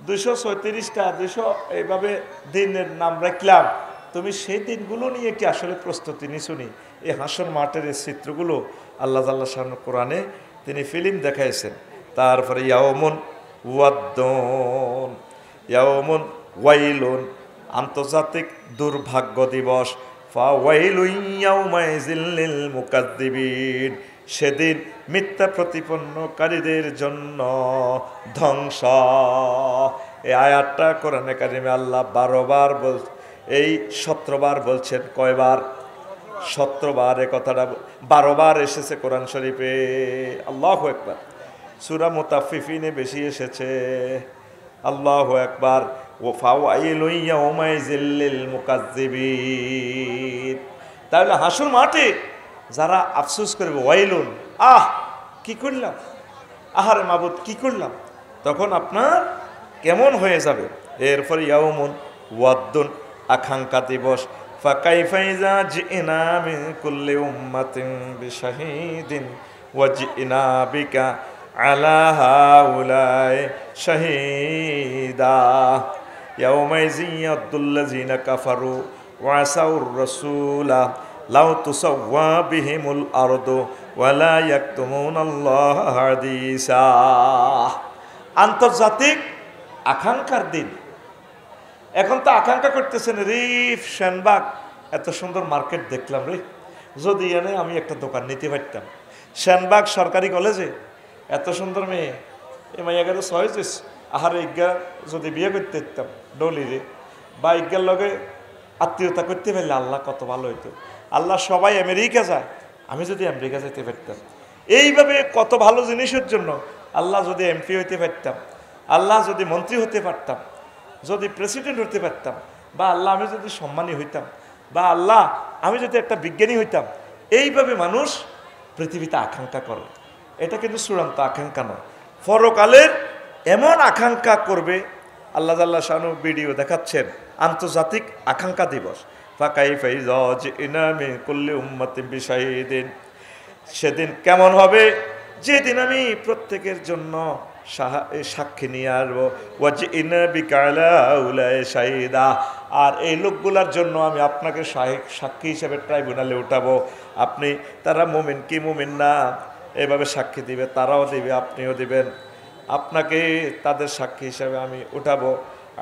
234টা 200 এইভাবে দিনের নাম রাখলাম। তুমি সেই দিনগুলো নিয়ে কি আসলে প্রস্তুতি নিছুনি? এই হাসর মাঠের এই চিত্রগুলো আল্লাহ তাআলা শান কোরআনে তিনি ফিল্ম দেখাইছেন। তারপরে ইয়াউমুন ওয়াদ্দুন, ইয়াউমুন ওয়াইলুন, আন্তর্জাতিক দুর্ভাগ্য দিবস। ফাওয়াইলুন ইয়াউমাইযিল লিল মুকাদ্দিবিন, সেদিন মিথ্যা প্রতিপন্নকারীদের জন্য ধ্বংস। এই আয়াতটা কোরআনে কারিমে আল্লাহ 12 বার এই 17 বার বলছেন। কয়বার? 17 বার। এ কথাটা 12 বার এসেছে কোরআন শরীফে। আল্লাহু আকবার। সূরা মুতাফফিফিনে বেশি এসেছে। আল্লাহু আকবার। ওয়া ফাওয়াইলুন ইয়াউমাইযিল লিল মুকাজ্জিবিন। তাহলে হাসর মাঠে যারা আফসোস করবে, ওয়াইলুন, আহ কি করলাম, আহারে মাবুদ কি করলাম, তখন আপনার কেমন হয়ে যাবে। এরপর ইয়াউমুন ওয়াদ্দুন, আকাঙ্ক্ষা দিবস। ফাকাইফা ইযা জিনা মিন কুল্লি উম্মাতিন বিশাহিদিন ওয়া জিনা বিকা আলা হাউলাই শাহিদা ইয়াউমাইযিন ইয়াদ্দুল্লাযিনা কাফারু ওয়া আসাউর রাসূলা লাউ তুসাওয়া বিহিমুল আরদু ওয়ালা ইয়াকতুমুনাল্লাহা হাদিসা। আন্তর্জাতিক আকাঙ্ক্ষার দিন। এখন তো আকাঙ্ক্ষা করতেছেন, রিফ সেনবাগ এত সুন্দর মার্কেট দেখলাম রে, যদি এনে আমি একটা দোকান নিতে পারতাম। সেনবাগ সরকারি কলেজে এত সুন্দর মেয়ে, এ মাইয়াগারে সহজ আহার ইজ্ঞা যদি বিয়ে করতে পারতাম ডলিরে, বা ইজ্ঞার লগে আত্মীয়তা করতে পারলে আল্লাহ কত ভালো হইতো। আল্লাহ সবাই আমেরিকা যায়, আমি যদি আমেরিকা যেতে পারতাম। এইভাবে কত ভালো জিনিসের জন্য আল্লাহ যদি এমপি হইতে পারতাম, আল্লাহ যদি মন্ত্রী হতে পারতাম, যদি প্রেসিডেন্ট হতে পারতাম, বা আল্লাহ আমি যদি সম্মানী হইতাম, বা আল্লাহ আমি যদি একটা বিজ্ঞানী হইতাম। এইভাবে মানুষ পৃথিবীতে আকাঙ্ক্ষা করে। এটা কিন্তু চূড়ান্ত আকাঙ্ক্ষা নয়, পরকালের এমন আকাঙ্ক্ষা করবে। আল্লাহ তাআলা শানু ভিডিও দেখাচ্ছেন আন্তর্জাতিক আকাঙ্ক্ষা দিবস। ফাকাইফা ইযা জিনা মিন কুল্লি উম্মাতিন বিশাহিদিন, সেদিন কেমন হবে যেদিন আমি প্রত্যেকের জন্য সাক্ষী নিয়ে আসবো। ওয়াজিনা বিকা আলা উলাই শাহিদা, আর এই লোকগুলার জন্য আমি আপনাকে সাক্ষী হিসেবে ট্রাইব্যুনালে উঠাবো। আপনি তারা মুমিন কি মুমিন না এভাবে সাক্ষী দিবে, তারাও দিবে, আপনিও দিবেন। আপনাকে তাদের সাক্ষী হিসেবে আমি উঠাবো।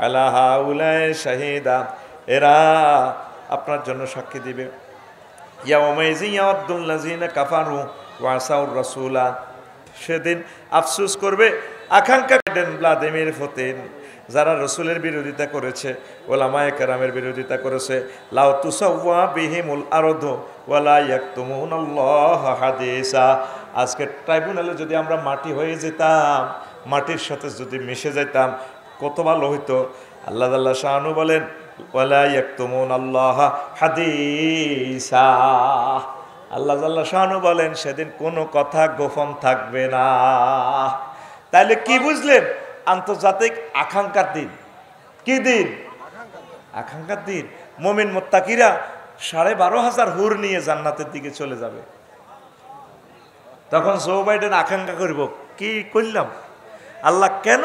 আলা হাউলাই শাহিদা, এরা আপনার জন্য সাক্ষী দিবে। ইয়াউমাইযিন ইয়াউদ্দুল্লাযিনা কাফারু ওয়া আসাউর রাসূলা, সেদিন আফসোস করবে আকাঙ্ক্ষা দেন ভ্লাদিমির পুতিন, যারা রসুলের বিরোধিতা করেছে, ওলামায়ে কেরামের বিরোধিতা করেছে। লাউ তুসাওয়া বিহিমুল আরদু ওয়ালা ইয়াকতুমুনাল্লাহা হাদিসা, আজকে ট্রাইব্যুনালে যদি আমরা মাটি হয়ে যেতাম, মাটির সাথে যদি মিশে যেতাম কত ভালো হইতো। আল্লাহ তাআলা শানু বলেন ওয়ালা ইয়াকতুমুনাল্লাহা হাদিসা, আল্লাহ তাআলা শানু বলেন সেদিন কোনো কথা গোপন থাকবে না। তাইলে কি বুঝলেন? আন্তর্জাতিক আকাঙ্ক্ষার দিন। কি দিন? আকাঙ্ক্ষার দিন। মুমিন মুত্তাকিরা 12,500 হুর নিয়ে জান্নাতের দিকে চলে যাবে। তখন জো বাইডেন আকাঙ্ক্ষা করব, কি করলাম আল্লাহ, কেন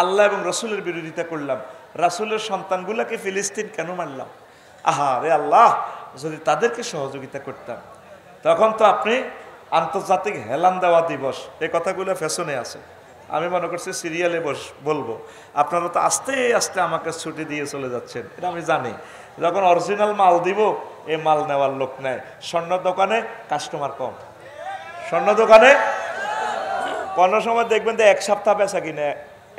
আল্লাহ এবং রসুলের বিরোধিতা করলাম, রাসূলের সন্তানগুলাকে ফিলিস্তিন কেন মারলাম, আহা রে আল্লাহ যদি তাদেরকে সহযোগিতা করতাম। তখন তো আপনি আন্তর্জাতিক হেলান দেওয়া দিবস, এই কথাগুলো ফ্যাশনে আছে। আমি মনে করছি সিরিয়ালে বলবো, আপনারা তো আস্তে আস্তে আমাকে ছুটি দিয়ে চলে যাচ্ছেন, এটা আমি জানি। যখন অরিজিনাল মাল দিব, এই মাল নেওয়ার লোক নেয়। স্বর্ণ দোকানে কাস্টমার কম, স্বর্ণ দোকানে কোনো সময় দেখবেন যে এক সপ্তাহ বেচা কিনে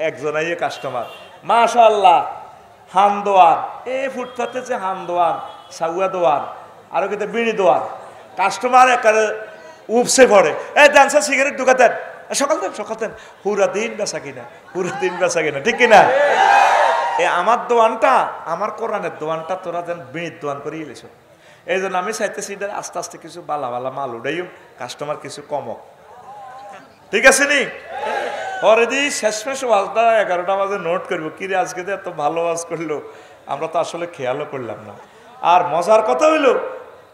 একজনাই কাস্টমার। মাশাআল্লাহ, হান দোয়ার, এই ফুটপাতে যে হান দোয়ার, সাউয়া দোয়ার, আরো কিন্তু বিড়ি দোয়ার, কাস্টমার একারে উপসে পড়ে, এই দেন স্যার সিগারেট ঢুকাতেন, সকাল দেন সকাল দেন, পুরা দিন বেচা কিনা, পুরা দিন বেচা কিনা, ঠিক কিনা? এই আমার দোয়ানটা, আমার কোরআনের দোয়ানটা তোরা যেন বিড়ির দোয়ান করে এলিস। এই জন্য আমি চাইতেছি আস্তে আস্তে কিছু বালা বালা মাল উঠাইম, কাস্টমার কিছু কমক, ঠিক আছে নি? পরে দিই শেষমেশ ওয়াজটা 11টা বাজে নোট করবো, কিরে আজকে তো এত ভালো ওয়াজ করলো, আমরা তো আসলে খেয়ালও করলাম না। আর মজার কথা হইলো,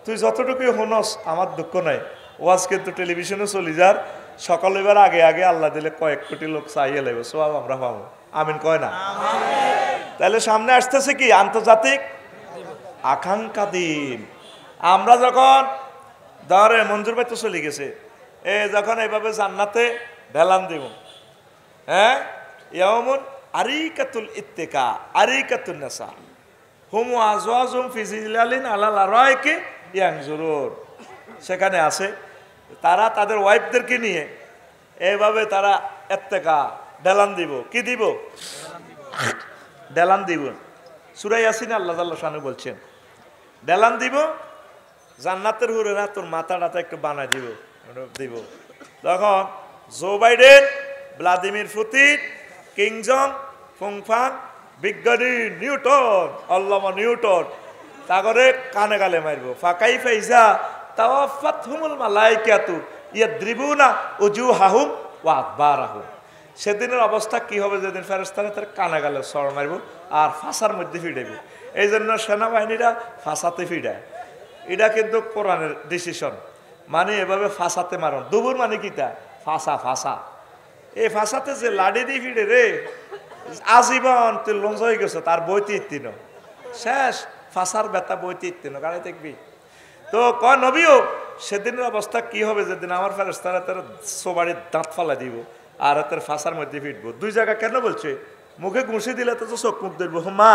তুই যতটুকুই হনস আমার দুঃখ নাই, ওয়াজ কিন্তু টেলিভিশনে চলি যার, সকাল এবার আগে আগে আল্লাহ দিলে কয়েক কোটি লোক চাইয়ে লাগবে, সব আমরা পাবো। আমিন কয় না? তাহলে সামনে আসতেছে কি? আন্তর্জাতিক আকাঙ্ক্ষা দিন। আমরা যখন ধরে মঞ্জুর ভাই তো চলে গেছে, যখন এইভাবে জান্নাতে ঢেলান দিব, হ্যাঁ, ইয়াউমুন আরিকাতুল ইত্তিকা আরিকাতুন নাসা হুম আজওয়াজুম ফি জিলালিন আলাল আরাইকি ইয়ানজুরুন, সেখানে আছে তারা তাদের ওয়াইফদেরকে নিয়ে এইভাবে তারা ইত্তিকা ঢেলান দিব। কি দিব? ঢেলান দিব। সূরা ইয়াসিন আল্লাহ তাআলা শানু বলছেন ঢেলান দিব। জান্নাতের হুরেরা তোর মাথা টাথা একটু বানাই দিব দিব। তখন Joe Biden, Vladimir Putin, Kim Jong, ফুংফাং, বিজ্ঞানী নিউটন, আল্লামা নিউটন, তাগরে কানে গালে মারব। ফাকাইফা ইযা তাওয়াফাতহুমুল মালাইকাতু ইয়াদরিবুনা উজুহাহুম ওয়া আদবারাহুম, সেদিনের অবস্থা কি হবে? যেদিন ফেরেশতারা তার কানে গালে সর মারব আর ফাঁসার মধ্যে ফিডাইব। এই জন্য সেনাবাহিনীরা ফাঁসাতে ফিডায়। এটা কিন্তু কোরআনের ডিসিশন, মানে এভাবে ফাঁসাতে মারণ। দুবুর মানে কিটা? ফাঁসা ফাঁসা। এই ফাঁসাতে যে লাড়ি দিয়ে ফিডে রে, আজীবন তুই লঞ্চ হয়ে গেছ, তার বইতে ইত্তিন শেষ, ফাঁসার ব্যথা বইতে ইত্তিন গাড়ি দেখবি। তো কয় নবীও সেদিনের অবস্থা কি হবে যেদিন আমার ফেরেশতারা তার সোবাড়ির দাঁত ফালা দিব আর তার ফাঁসার মধ্যে ফিটবো। দুই জায়গা কেন বলছে? মুখে ঘুষি দিলে তো চোখ মুখ ধরবো, মা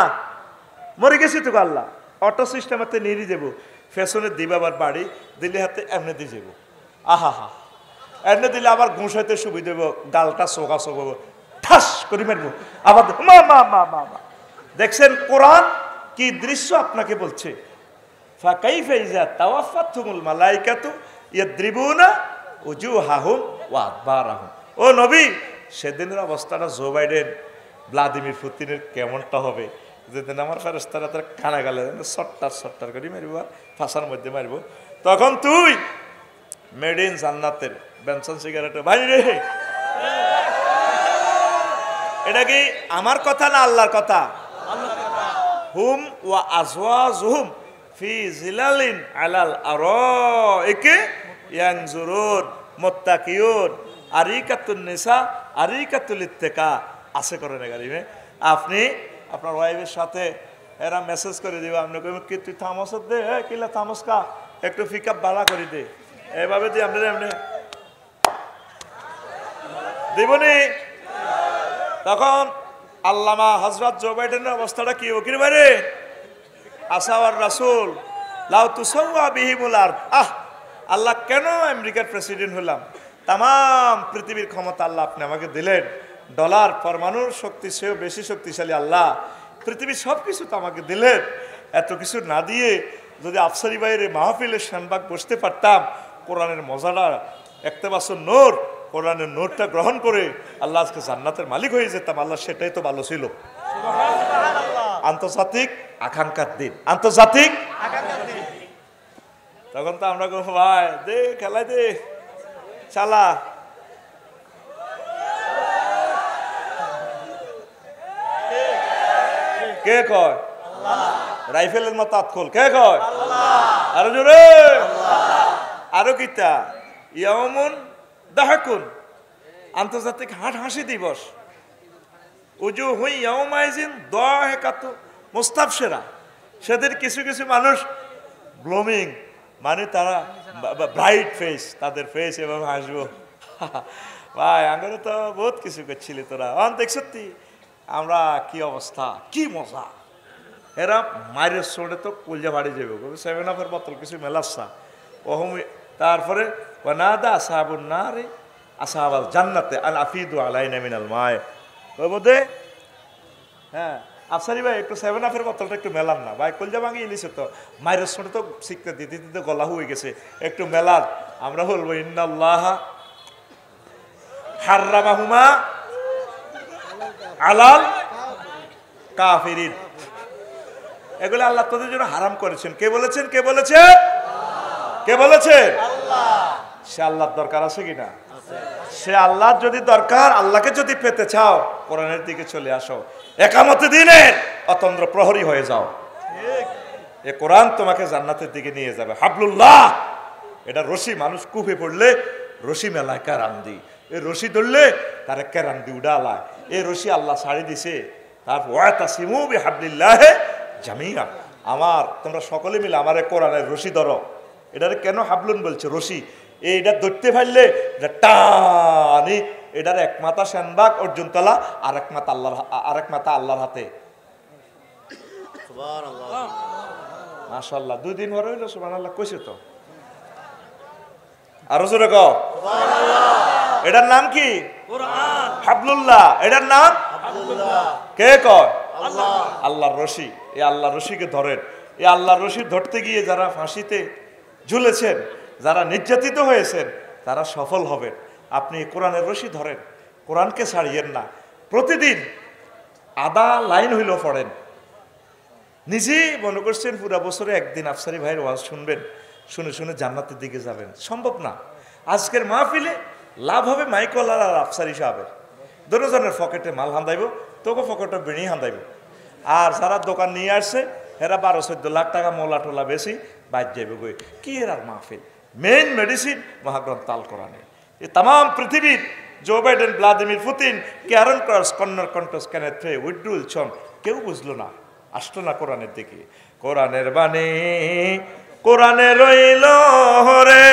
মরে গেছি তো আল্লাহ, অটো সিস্টেম হাতে নিয়ে যাবো, ফ্যাশনে দিবে আবার বাড়ি দিলে হাতে এমনি দিয়ে যাবো, আহা হা এমনি দিলে আবার ঘুষ হইতে সুবিধা দেবো, গালটা চোখা চোখাবো, ঠাস করে মারবো আবার, মা মা মা মা মা। দেখছেন কোরআন কি দৃশ্য আপনাকে বলছে, ফাকাইফা ইযা তাওয়াফাতহুমুল মালাইকাতু ইয়াদরিবুনা উজুহাহুম ওয়া আদবারাহুম। ও নবী, সেদিনের অবস্থাটা জো বাইডেন ভ্লাদিমির পুতিনের কেমনটা হবে, যেদিন আমার ফেরেশতারা তার কানা গালে সট্টার সট্টার করে মারিব, ফাঁসার মধ্যে মারিব, তখন তুই মেড ইন জান্নাতের বেনসন সিগারেটের বাইরে। এটা কি আমার কথা না আল্লাহর কথা? হুম ওয়া আজওয়াজুহুম ফি জিলালিন আলাল আরাইকি ইয়ানজুরুন মুত্তাকিউন আরিকাতুন নিসা আরিকাতুল ইত্তিকা আছে করে না গাড়ি। আপনি আপনার ওয়াইফের সাথে এরা মেসেজ করে দিবে, আপনি কইবেন কি তুই থামস দে, কিলা থামস কা, একটু পিকআপ বাড়া করে দে, এভাবে দিয়ে আপনি এমনি দিবনি। তখন আল্লামা হযরত জো বাইডেনের অবস্থাটা কি ওকির বাইরে, আসাওয়ার রাসূল লাউ তুসাওয়া বিহিমুল আরদ। আল্লাহ কেন আমেরিকার প্রেসিডেন্ট হলাম, তাম পৃথিবীর ক্ষমতা আল্লাহ আপনি আমাকে দিলেন, ডলার পরমাণুর শক্তি সেও বেশি শক্তিশালী আল্লাহ, পৃথিবীর সব কিছু তো আমাকে দিলেন, এত কিছু না দিয়ে যদি আফসারি বাইরে মাহফিলের শানবাগ বসতে পারতাম, কোরআনের মজাটা একটা বছর নূর, কোরআনের নূরটা গ্রহণ করে আল্লাহ আজকে জান্নাতের মালিক হয়ে যেতাম, আল্লাহ সেটাই তো ভালো ছিল। আন্তর্জাতিক আকাঙ্ক্ষার দিন, আন্তর্জাতিক তখন তো আমরা ভাই দে খেলাই দে চালা, কে কয় রাইফেলের মতো আতখোল, কে কয় আরো জোরে, আরো কিতা ইয়াউমুন দাহাকুন আন্তর্জাতিক হাসি দিবস, উজুহুন ইয়াউমাইজিন দাহিকাতু মুস্তাবশিরা, সেদিন কিছু কিছু মানুষ ব্লুমিং মানে তারা ব্রাইট ফেস, তাদের ফেস এবং হাসবো। ভাই আঙ্গুরে তো বহুত কিছু করছিলি তোরা, দেখ সত্যি আমরা কি অবস্থা, কি মজা, এরা মায়ের সোড়ে তো কলজা বাড়ি যাবে, 7 আপের বোতল কিছু মেলাচ্ছা ওহম, তারপরে ওয়ানাদা আসহাবুন নারি আসহাবাল জান্নাতে আল আফিদু আলাইনা মিনাল মায়, ওই বোধে হ্যাঁ আফসারি ভাই একটু 7 আপের বোতলটা একটু মেলান না ভাই, কলজা ভাঙি এলিছে তো, মায়ের সোড়ে তো শিখতে দিতে দিতে গলা হয়ে গেছে, একটু মেলান। আমরা বলবো ইন্নাল্লাহা হাররামাহুমা আলাল কাফিরিন, এগুলো আল্লাহ তোদের জন্য হারাম করেছেন। কে বলেছেন? কে বলেছে? কে বলেছে? সে আল্লাহর দরকার আছে কিনা? সে আল্লাহর যদি দরকার, আল্লাহকে যদি পেতে চাও কোরআনের দিকে চলে আসো, একামতে দিনের অতন্দ্র প্রহরী হয়ে যাও, এ কোরআন তোমাকে জান্নাতের দিকে নিয়ে যাবে। হাবলুল্লাহ, এটা রশি, মানুষ কুপে পড়লে রশি মেলায় কারান্দি, এই রশি ধরলে তার কেরান্দি উড়ালায়, এই রশি আল্লাহ ছাড়ি দিছে। তারপর ওয়াতাসিমু বিহাবলিল্লাহি জামিআ, আমার তোমরা সকলে মিলে আমার কোরআনের রশি ধরো। এটারে কেন হাবলুন বলছে? রশি এইটা ধরতে পারলে টানি, এটার এক মাথা শানবাগ অর্জুন তলা, আরেক মাথা আল্লাহর হাতে। সুবহানাল্লাহ, মাশাআল্লাহ, 2 দিন পরে হইলো সুবহানাল্লাহ কইছে তো, আরো জোরে কও সুবহানাল্লাহ। এটার নাম কি? কোরআন। হাবলুল্লাহ, এটার নাম হাবলুল্লাহ। কে কয়? আল্লাহ। আল্লাহর রশি, এই আল্লাহর রশিকে ধরেন। এই আল্লাহর রশি ধরতে গিয়ে যারা ফাঁসিতে ঝুলেছেন, যারা নির্যাতিত হয়েছেন, তারা সফল হবেন। আপনি কোরআনের রশি ধরেন, কোরআনকে ছাড়িয়েন না। প্রতিদিন আধা লাইন হইলেও পড়েন। নিজেই মনে করছেন পুরা বছরে একদিন আফসারি ভাইয়ের ওয়াজ শুনবেন, শুনে শুনে জান্নাতের দিকে যাবেন, সম্ভব না। আজকের মাহফিলে লাভ হবে মাইকওয়ালার আর আফসারি সাহেবের, দুজনের পকেটে মাল হান্দাইব, তোকে পকেটে বেড়ি হান্দাইব। আর যারা দোকান নিয়ে আসছে এরা 12-14 লাখ টাকা মোলা টোলা বেশি বাইর যাইব গই। কি এর আর মাহফিল? মেইন মেডিসিন মহাগ্রন্থ আল কোরআনে। এই তাম পৃথিবীর Joe Biden, Vladimir Putin, Karen Cross, Connor Counts, Kenneth Ray, উইড্রুল ছন, কেউ বুঝলো না, আসলো না কোরআনের দিকে। কোরআনের বাণী কোরআনে রইল রে,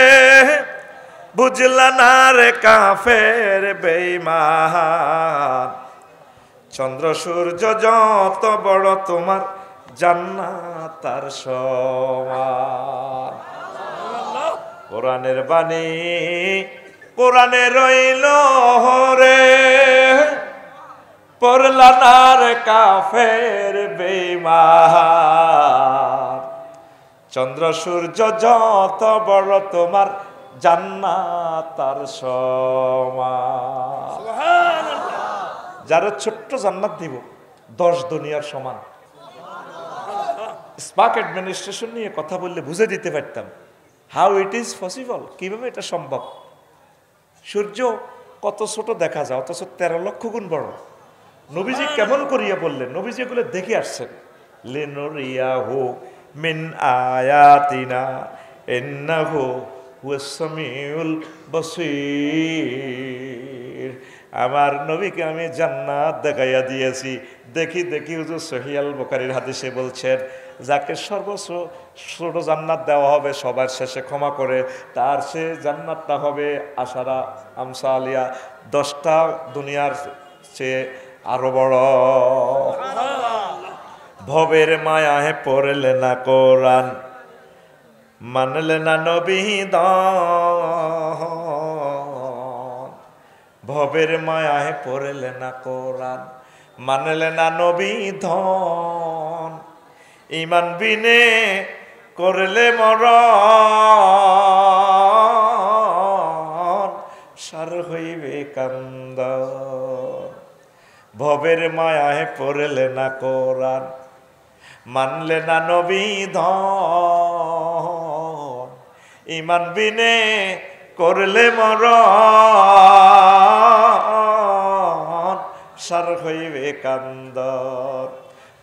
বুঝলা না রে কাফের বেঈমান, চন্দ্র সূর্য যত বড় তোমার জান্নাত তার সমান। কোরআনের বাণী কোরআনে রইল রে, পড়লানার কাফের বেঈমান। চন্দ্র সূর্য যত বড় তোমার জান্নাত তার সমান। যারা ছোট্ট জান্নাত দিব 10 দুনিয়ার সমান। স্পার্ক অ্যাডমিনিস্ট্রেশন নিয়ে কথা বললে বুঝে দিতে পারতাম হাউ ইট ইজ পসিবল, কিভাবে এটা সম্ভব। সূর্য কত ছোট দেখা যায়, অথচ 13 লক্ষ গুণ বড়। নবীজি কেমন করিয়া বললেন, নবীজি এগুলো দেখে আসছেন। লিনুরিয়াহু মিন আয়াতিনা ইন্নাহু হুয়াস সামিউল বাসীর। আমার নবীকে আমি জান্নাত দেখাইয়া দিয়েছি। দেখি দেখি হুজুর সহিহ আল বুখারীর হাদিসে বলছেন, যাকে সর্বোচ্চ ছোট জান্নাত দেওয়া হবে সবার শেষে ক্ষমা করে, তার সে জান্নাতটা হবে আশারা আমসালিয়া, 10টা দুনিয়ার চেয়ে আরো বড়। ভবের মায়াহে পড়লে না কোরআন, মানলে না নবী ভবের মায়াহে পড়লে না কোরআন, মানলে না নবী ধন। ইমান বিনে করলে মরণ, সার হইবে কান্দ। ভবের মায়াহে পড়লে না কোরআন, মানলে না নবী ধন। ইমান বিনে করলে মরণ, সার হইবে কান্দ।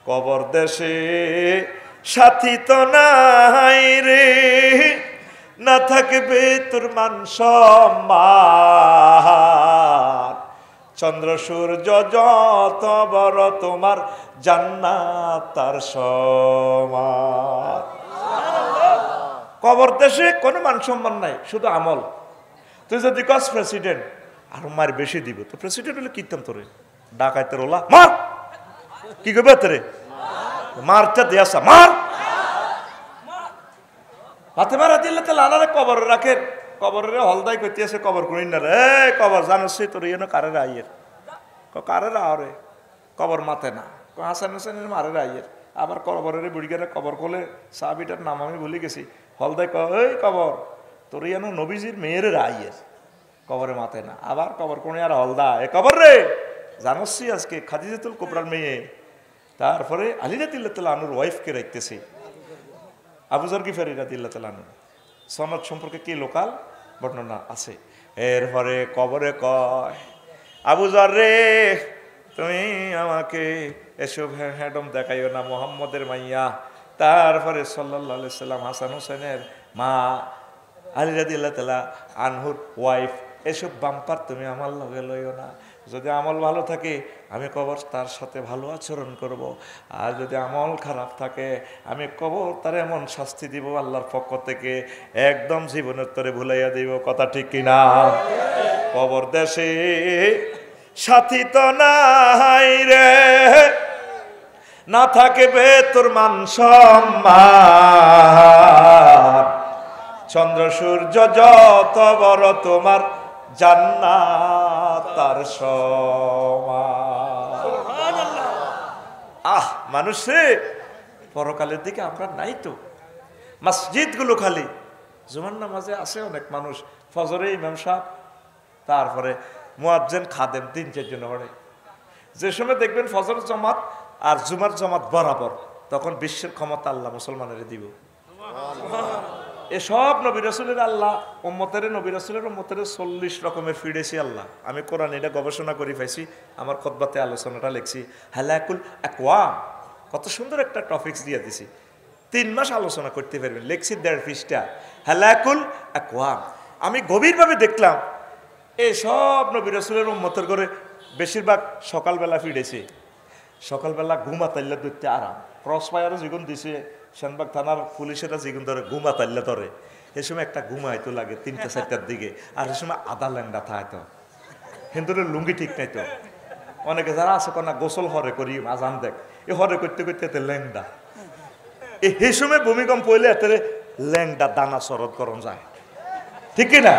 কবর দেশে সাথী তো নাই রে, না থাকবে তোর মান সম্মান। চন্দ্র সূর্য যত বড় তোমার জান্নাত তার সমান। কবর দেশে কোনো মান সম্মান নাই, শুধু আমল। তুই যদি কস প্রেসিডেন্ট, আর মার বেশি দিব, তো প্রেসিডেন্ট হলে কীর্তন তোরে ডাকাইতের ওলা মার, কি করবে তোরে মারটা দিয়াসা মার। হাতে মারা দিলে তাহলে আনারে কবর রাখেন, কবরের হলদাই করতে আছে কবর করি না রে কবর জানোস তোর ইয়ে কারের আইয়ের কারের আরে কবর মাতে না হাসান হোসেনের মারের আইয়ের। আবার কবরের বুড়িগারে কবর করলে সাহাবিটার নাম আমি ভুলে গেছি, হলদাই এই কবর তোর ইয়ে নবীজির মেয়ের আইয়ের, কবরে মাতে না। আবার কবর কোন আর হলদা এ কবর রে জানোসি আজকে খাদিজাতুল কুবরার মেয়ে। তারপরে আলী রাদিয়াল্লাহু আনহুর ওয়াইফকে রাখতেছি, আবু যর গিফারি রাদিয়াল্লাহু আনহু। সনদ সম্পর্কে কি লোকাল বর্ণনা আছে। এরপরে কবরে কয়, আবু যর রে তুমি আমাকে এসব হ্যাডম দেখাইও না, মুহাম্মদের মাইয়া। তারপরে সাল্লাল্লাহু আলাইহি সাল্লাম হাসান হোসেনের মা আলী রাদিয়াল্লাহু আনহুর ওয়াইফ, এসব বাম্পার তুমি আমার লগে লইও না। যদি আমল ভালো থাকে আমি কবর তার সাথে ভালো আচরণ করব, আর যদি আমল খারাপ থাকে আমি কবর তার এমন শাস্তি দিব আল্লাহর পক্ষ থেকে একদম জীবনের তরে ভুলাইয়া দিব। কথা ঠিক কিনা? কবর দেশে সাথী তো নাই রে, না থাকবে তোর মান সম্মান। চন্দ্র সূর্য যত বড় তোমার জান্নাত তার সমান। মানুষে পরকালের দিকে আমরা নাই তো। মসজিদ গুলো খালি, জুমার নামাজে আছে অনেক মানুষ, ফজরে ইমাম সাহেব, তারপরে মুয়াজ্জিন খাদেম 3-4 জন পড়ে। যে সময় দেখবেন ফজর জামাত আর জুমার জামাত বরাবর, তখন বিশ্বের ক্ষমতা আল্লাহ মুসলমানের দিব। এসব নবী রাসূলের আল্লাহ উম্মতের নবী রাসূলের উম্মতের 40 রকমের ফিডেছি আল্লাহ। আমি কোরআন এটা গবেষণা করে পাইছি, আমার খুতবাতে আলোচনাটা লিখছি। হালাকুল আকওয়াম, কত সুন্দর একটা টপিকস দিয়ে দিছি, 3 মাস আলোচনা করতে পারবেন। লিখছি 1.5 পৃষ্ঠা হালাকুল আকওয়াম। আমি গভীরভাবে দেখলাম এসব নবী রাসূলের উম্মতের করে বেশিরভাগ সকালবেলা ফিডেছি। সকালবেলা ঘুমাতাইলে ধরতে আরাম, ক্রস ফায়ারও যেগুন দিছে, সেনবাগ থানার পুলিশেরা যেগুন ধরে ঘুমাতাইলে ধরে, এই সময় একটা ঘুমাইতো লাগে 3টা-4টার দিকে, আর এই সময় আধা ল্যান্ডা থাকতো, হিন্দুরের লুঙ্গি ঠিক নাই তো, অনেকে যারা আছে কনা গোসল হরে করি আজান দেখ এই হরে করতে করতে এতে ল্যাংডা এই সময় ভূমিকম্প হইলে এতে ল্যাংডা দানা শরৎ করণ যায় ঠিক না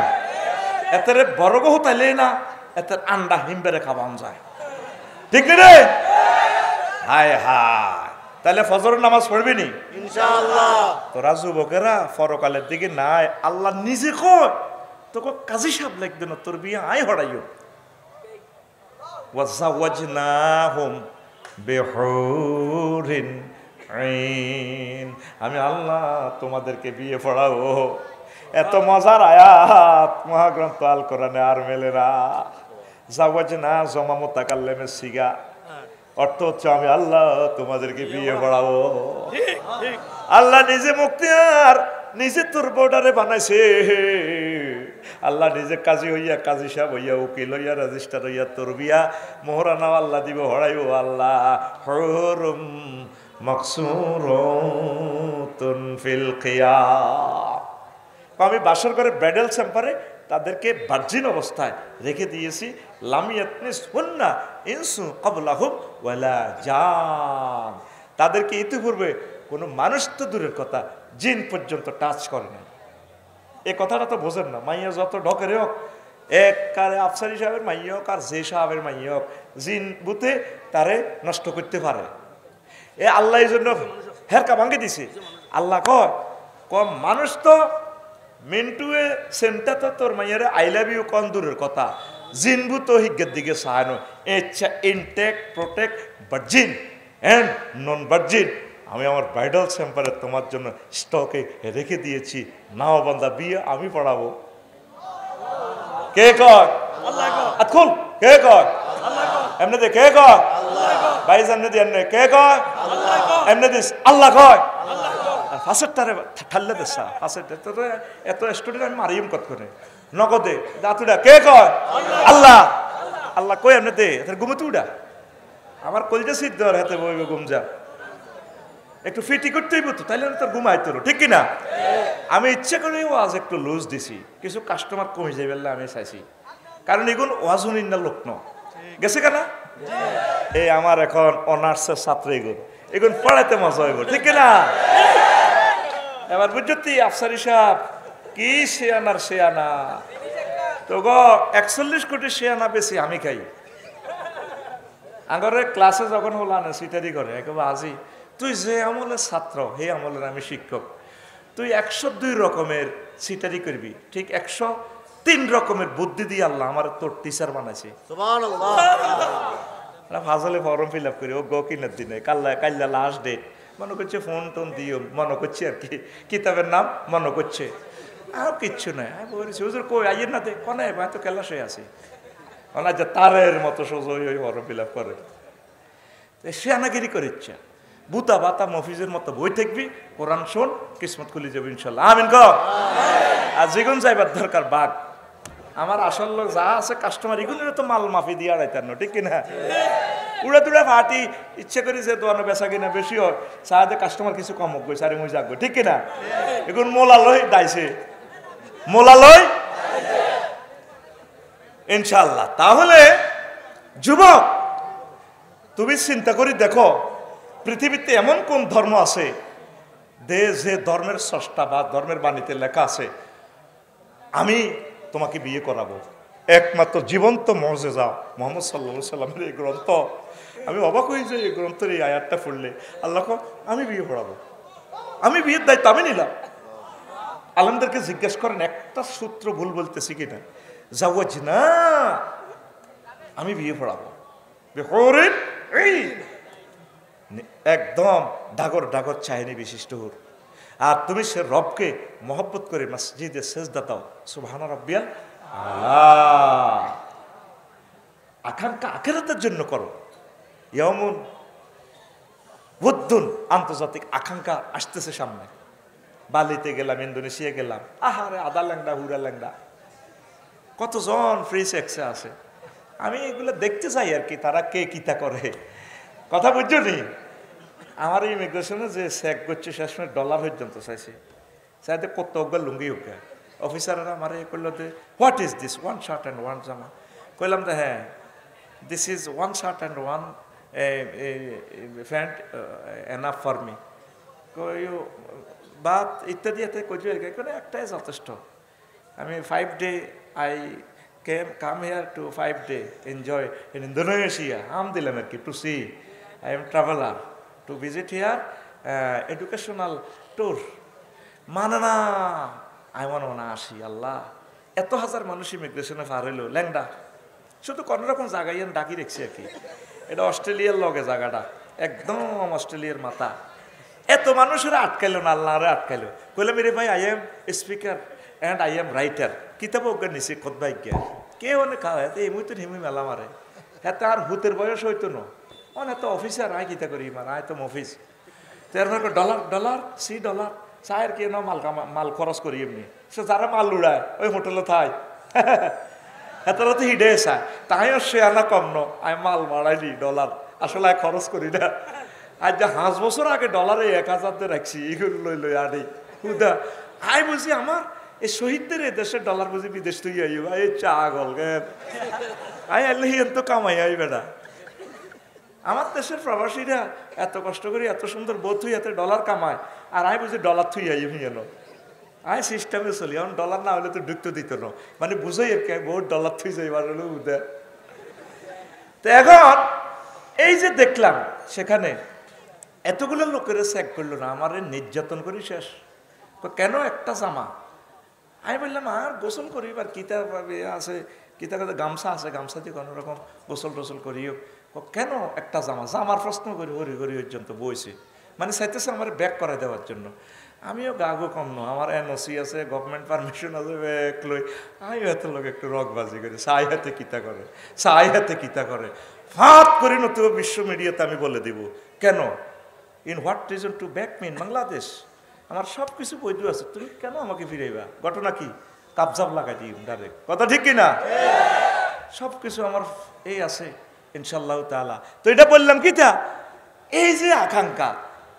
এতে বড় গহ তাইলে না এতে আন্ডা হিমবেড়ে খাওয়ান যায় ঠিক রে হায় হায় তাহলে ফজরের নামাজ পড়বি নি ইনশাআল্লাহ তোরা যুবকেরা পরকালের দিকে নাই আল্লাহ নিজে কয় তোকে কাজী সাহেব লাগবে না তোর বিয়ে আয় হড়াইও ওয়াজাওয়াজনাহুম বিহুরিন আইন আমি আল্লাহ তোমাদেরকে বিয়ে পড়াবো এত মজার আয়াত মহাগ্রন্থ আল কোরআনে আর মেলে না জাওয়াজনা জমা মুতাকাল্লিমে সিগা অর্থ হচ্ছে আমি আল্লাহ তোমাদেরকে বিয়ে পড়াবো আল্লাহ নিজে মুখতিয়ার নিজে তোর বর্ডারে বানাইছে আল্লাহ নিজে কাজী হইয়া কাজী সাহেব হইয়া উকিল হইয়া রেজিস্টার হইয়া তোর বিয়া মোহরানাও আল্লাহ দিব হড়াইও আল্লাহ হুরুম মাকসুরাতুন ফিল কিয়াম আমি বাসর করে ব্রাইডাল চেম্বারে তাদেরকে ভার্জিন অবস্থায় রেখে দিয়েছি লামিয়াতনিস হুন্না ইনসু ক্বাবলাহুম ওয়ালা জান তাদেরকে ইতিপূর্বে কোনো মানুষ তো দূরের কথা জিন পর্যন্ত টাচ করে না এই কথাটা তো বোঝেন না মাইয়া যত ঢকেরে হোক এক কারে আফসারি সাহেবের মাইয়া হোক আর যে সাহেবের মাইয়া হোক জিন বুতে তারে নষ্ট করতে পারে এ আল্লাহ এই জন্য হেরকা ভাঙ্গে দিছে আল্লাহ কয় মানুষ তো মিন্টুয়ে সেন্টা তো তোর মাইয়ারে আই লাভ ইউ কন দূরের কথা জিনবু তো হিজ্ঞের দিকে সাহানো ইচ্ছা intake protect virgin and non virgin আমি আমার ব্রাইডাল চেম্বারে তোমার জন্য স্টকে রেখে দিয়েছি নাও বান্দা বিয়ে আমি পড়াবো কে কয় আতকুল কে কয় এমনি দে কে কয় ভাই এমনি দি এমনি কে কয় এমনি দিস আল্লাহ কয় ফাঁসের তারে ঠাল্লে দেশা ফাঁসের এত স্টুডেন্ট আমি মারিম কত করে নগদে দাতুডা কে কয় আল্লাহ আল্লাহ কই এমনি দে ঘুমতে উড়া আমার কলজা সিদ্ধ হাতে বইবে ঘুম যা একটু ফিটি করতেই বলতো তাইলে তোর ঘুমাইতো ঠিক কিনা আমি ইচ্ছে করে ওয়াজ একটু লুজ দিছি কিছু কাস্টমার কমে যাবে আমি চাইছি কারণ এগুন ওয়াজুন না লোক ন গেছে কেনা এই আমার এখন অনার্সের ছাত্র এগুন পড়াইতে মজা হইব ঠিক কিনা এবার বুঝতি আফসারি সাহেব কি শেয়ানার শেয়ানা তো গো 41 কোটি শেয়ানা বেশি আমি খাই আগরে ক্লাসে যখন হলো না সিটারি করে একেবারে আজি তুই যে আমলের ছাত্র হে আমলের আমি শিক্ষক তুই 102 রকমের সিটারি করবি ঠিক 103 রকমের বুদ্ধি দিয়ে আল্লাহ আমার তোর টিচার বানাইছে সুবহানাল্লাহ ফাজলে ফর্ম ফিল আপ করি ও গো কিনার দিনে কাল্লা লাস্ট ডেট মনে করছে ফোন টোন দিও মনে করছে আর কি কিতাবের নাম মনে করছে আর কিচ্ছু নাই আমি বলছি হুজুর কই আইয়ের না দে কনে ভাই তো ক্লাসে আছি ওনা যে তারের মতো সোজা ওই ফর্ম ফিল আপ করে সে আনাগিরি করে ইচ্ছা বুতা বাতা মফিজের মতো বই থাকবি কোরআন শোন কিসমত খুলি যাবে ইনশাল্লাহ আমিন ক আর যেগুন যাইবার দরকার বাঘ আমার আসল লোক যা আছে কাস্টমার এগুলো তো মাল মাফি দিয়ে আড়াইতার না ঠিক কিনা উড়ে তুড়ে ফাটি ইচ্ছে করি যে দোয়ানো বেচা কিনা বেশি হয় সাহায্যে কাস্টমার কিছু কম হোক সারি মুই যাকবো ঠিক কিনা এখন মোলালয় দাইছে মোলালয় ইনশাল্লাহ তাহলে যুবক তুমি চিন্তা করি দেখো পৃথিবীতে এমন কোন ধর্ম আছে যে ধর্মের স্রষ্টা বা ধর্মের বাণীতে লেখা আছে আমি তোমাকে বিয়ে করাবো একমাত্র জীবন্ত মুজিজা মুহাম্মদ সাল্লাল্লাহু আলাইহি সাল্লামের এই গ্রন্থ আমি অবাক হই যে এই গ্রন্থের এই আয়াতটা পড়লে আল্লাহ আমি বিয়ে পড়াবো আমি বিয়ের দায়িত্ব আমি নিলাম আলেমদেরকে জিজ্ঞেস করেন একটা সূত্র ভুল বলতেছি কিনা জাওয়াজনা আমি বিয়ে পড়াবো এই একদম ডাগর ডাগর চাহিনী বিশিষ্ট হোক আর তুমি সে রবকে মহব্বত করে মসজিদে সেজদা দাও সুবহান রাব্বিয়াল আলা আকাঙ্ক্ষা আখিরাতের জন্য করো ইয়ামুন বুদ্দুন আন্তর্জাতিক আকাঙ্ক্ষা আসতেছে সামনে বালিতে গেলাম ইন্দোনেশিয়া গেলাম আহারে আদা ল্যাংডা হুরা ল্যাংডা কতজন ফ্রি সেক্সে আছে আমি এগুলো দেখতে চাই আর কি তারা কে কিতা করে কথা বুঝছো নি আমার ইমিগ্রেশনে যে চেক করছে শেষমেশ ডলার পর্যন্ত চাইছে চাইতে কত অজ্ঞা লুঙ্গি হোকা অফিসাররা আমার এ করলো যে what is this one shirt and one জামা কইলাম তো হ্যাঁ this is one shot and one friend enough for me. Baat ইত্যাদি এতে কইলে এখানে একটাই যথেষ্ট। আমি 5 day I come here to 5 day enjoy in Indonesia. Alhamdulillah আর কি to see. I am traveler to visit here educational tour. মানানা I want to আসি আল্লাহ এত হাজার মানুষ ইমিগ্রেশনে পার হইলো ল্যাংডা শুধু কোনো রকম জায়গায় ডাকি রেখছি আর কি। এটা অস্ট্রেলিয়ার লগে জায়গাটা একদম অস্ট্রেলিয়ার মাথা। এত মানুষেরা আটকাইলো না আল্লাহরে আটকাইলো কইলাম রে ভাই I am speaker and I am writer কিতাব অজ্ঞান নিছি খোদবাই জ্ঞান কে অনেক খাওয়া এত এমনি তো হিমি মেলা মারে হ্যাঁ আর হুতের বয়স হইতো না অনেক তো অফিসার আয় কিতা করি মানে আয় তো অফিস তারপর ডলার ডলার সি ডলার চায়ের কে না মাল খরচ করি এমনি সে যারা মাল উড়ায় ওই হোটেলে থাই এতটা তো হিডে চায় তাইও সে আনা কম ন আয় মাল মারাইলি ডলার আসলে খরচ করি না আজ যে 5 বছর আগে ডলারে 1000 দিয়ে রাখছি এগুলো লই লই আনি হুদা আই বুঝি আমার এই শহীদদের এই দেশের ডলার বুঝি বিদেশ তুই আইব এই চা গল গে আই আল্লাহ এত কামাই আই বেটা আমার দেশের প্রবাসীরা এত কষ্ট করে এত সুন্দর বোধ হই এত ডলার কামায় আর আই বুঝি ডলার থুই আই এন আই সিস্টেমে চলি এখন ডলার না হলে তো ঢুকতে দিত না মানে বুঝাই আর কি বহুত ডলার থুই যাইবার হলো উদা তো এখন এই যে দেখলাম সেখানে এতগুলো লোকের চেক করলো না আমার নির্যাতন করি শেষ কেন একটা জামা আমি বললাম আর গোসল করি আর কিতা আছে কিতা গামছা আছে গামছা দিয়ে কোনো রকম গোসল টোসল করিও কেন একটা জামা জামার প্রশ্ন করি হরি হরি পর্যন্ত বইছে মানে চাইতেছে আমার ব্যাক করে দেওয়ার জন্য আমিও গাগো কম ন আমার এনওসি আছে গভর্নমেন্ট পারমিশন আছে ব্যাক লই আমিও এত লোক একটু রকবাজি করি চাই হাতে কিতা করে চাই হাতে কিতা করে ফাঁক করি নতুন বিশ্ব মিডিয়াতে আমি বলে দিব কেন in what reason to back me in Bangladesh আমার সব কিছু বৈধ আছে তুমি কেন আমাকে ফিরাইবা ঘটনা কি কাবজাব লাগাই দিই ডাইরেক্ট কথা ঠিক কিনা সব কিছু আমার এই আছে ইনশাল্লাহ তাআলা তো এটা বললাম কিতা এই যে আকাঙ্ক্ষা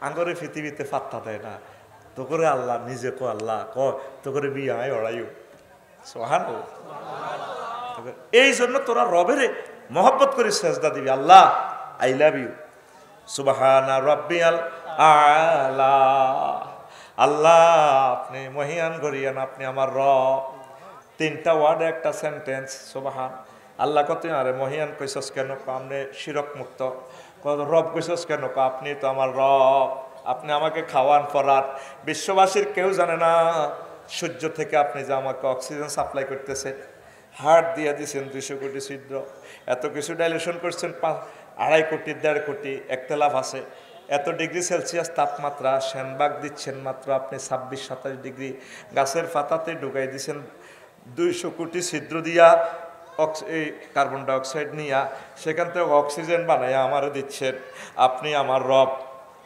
আঙ্গরে পৃথিবীতে পাত্তা দেয় না তো করে আল্লাহ নিজে কো আল্লাহ ক তো করে বিয়ে আয় অড়াইও সোহান এই জন্য তোরা রবেরে মহব্বত করে সেজদা দিবি আল্লাহ আই লাভ ইউ সুবহানা রাব্বিয়াল আলা আল্লাহ আপনি মহিয়ান করিয়ান আপনি আমার রব 3টা ওয়ার্ডে একটা সেন্টেন্স সুবহান আল্লাহ কত আরে মহিয়ান কইছস কেন আপনি শিরক মুক্ত রব কইছস কেন আপনি তো আমার রব আপনি আমাকে খাওয়ান পরান বিশ্ববাসীর কেউ জানে না সূর্য থেকে আপনি যে আমাকে অক্সিজেন সাপ্লাই করতেছেন হার্ট দিয়ে দিয়েছেন 200 কোটি ছিদ্র এত কিছু ডাইলেশন করছেন 2.5 কোটি 1.5 কোটি একতলাফ আছে এত ডিগ্রি সেলসিয়াস তাপমাত্রা সেনবাগ দিচ্ছেন মাত্র আপনি 26-27 ডিগ্রি গাছের পাতাতে ঢুকাই দিচ্ছেন 200 কোটি ছিদ্র দিয়া এই কার্বন ডাইঅক্সাইড নিয়া সেখান থেকে অক্সিজেন বানাইয়া আমারে দিচ্ছেন আপনি আমার রব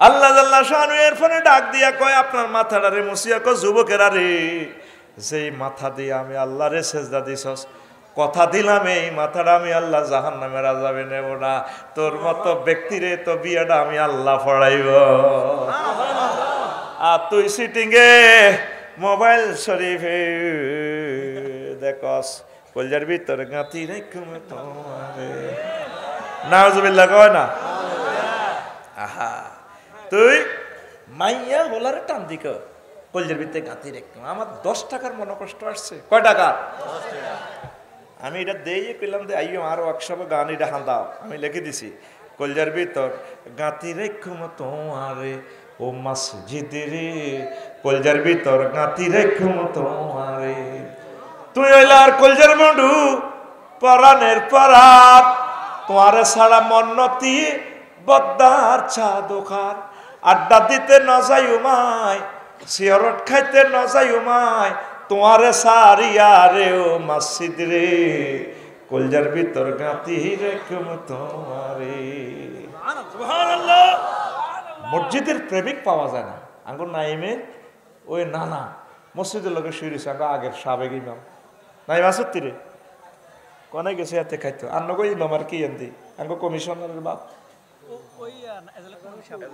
আল্লাহ জাল্লা শানু এর ফোনে ডাক দিয়া কয় আপনার মাথাটারে মুছিয়া কয় যুবকেরা রে যেই মাথা দিয়ে আমি আল্লাহরে সেজদা দিছস কথা দিলাম এই মাথাটা আমি আল্লাহ জাহান্নামের আযাবে নেব না তোর মতো ব্যক্তিরে তো বিয়েটা আমি আল্লাহ পড়াইব আর তুই সিটিং এ মোবাইল শরীফে দেখস কলজার ভিতর গাঁথি রেখম তোমারে নাউজুবিল্লাহ কয় না আহা তুই মাইয়া হোলারে টান দিক কলজার ভিতরে গাঁথি রেখম আমার 10 টাকার মনে কষ্ট আসছে কয় টাকা 10 টাকা আমি এটা দিয়ে পেলাম যে আইও আর ওয়ার্কশপে গান এটা হাঁদাও আমি লিখে দিছি কলজার ভিতর গাঁথি রেখম তোমারে ও মসজিদে রে কলজার ভিতর গাঁথি রেখম তোমারে তুই হইলার কলজার বন্ধু পরাণের পরাত তোমারে ছাড়া মন্নতি বদ্দার চা দোকান আড্ডা দিতে ন যাই উমায় সিগারেট খাইতে ন যাই উমায় তোমারে সারিয়া রে ও মসজিদ রে কলজার ভিতর গাঁথি রেখম তোমারে সুবহানাল্লাহ মসজিদের প্রেমিক পাওয়া যায় না আঙ্গুর নাইমে ওই নানা মসজিদের লোকের শুয়েছে আঙ্গ আগের সাবেক ইমাম নাই আসত্তি রে কনে গেছে হাতে খাইতো আন্ন কই ইমাম আর কি এনদি আঙ্গ কমিশনারের বাপ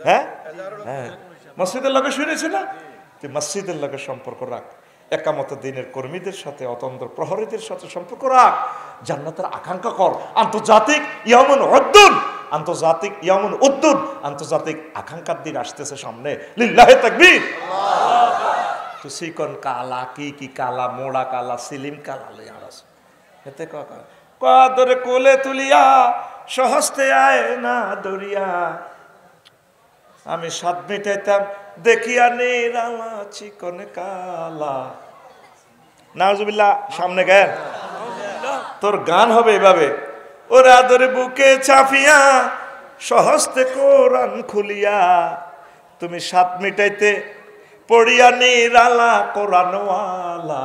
হ্যাঁ হ্যাঁ মসজিদের লোকের শুয়েছে না তুই মসজিদের লোকের সম্পর্ক রাখ একামত দিনের কর্মীদের সাথে, অতন্ত্র প্রহরীদের সাথে সম্পর্ক রাখ, জান্নাতের আকাঙ্ক্ষা কর। আন্তর্জাতিক ইয়ামুন উদ্দুন, আন্তর্জাতিক ইয়ামুন উদ্দুন, আন্তর্জাতিক আকাঙ্ক্ষার দিন আসতেছে সামনে। লিল্লাহি তাকবীর। তো সিকন কালা, কি কালা, মোড়া কালা, সিলিম কালা লইয়া আছে এতে কাদরে কোলে তুলিয়া সহস্তে আয় না দরিয়া। আমি স্বাদ মিটাইতাম দেখিয়া নিরালা চিকন কালা। নাউজুবিল্লাহ, সামনে গান, তোর গান হবে এভাবে। ওর আদরে বুকে চাপিয়া সহস্তে কোরআন খুলিয়া, তুমি স্বাদ মিটাইতে পড়িয়া নিরালা কোরআনওয়ালা।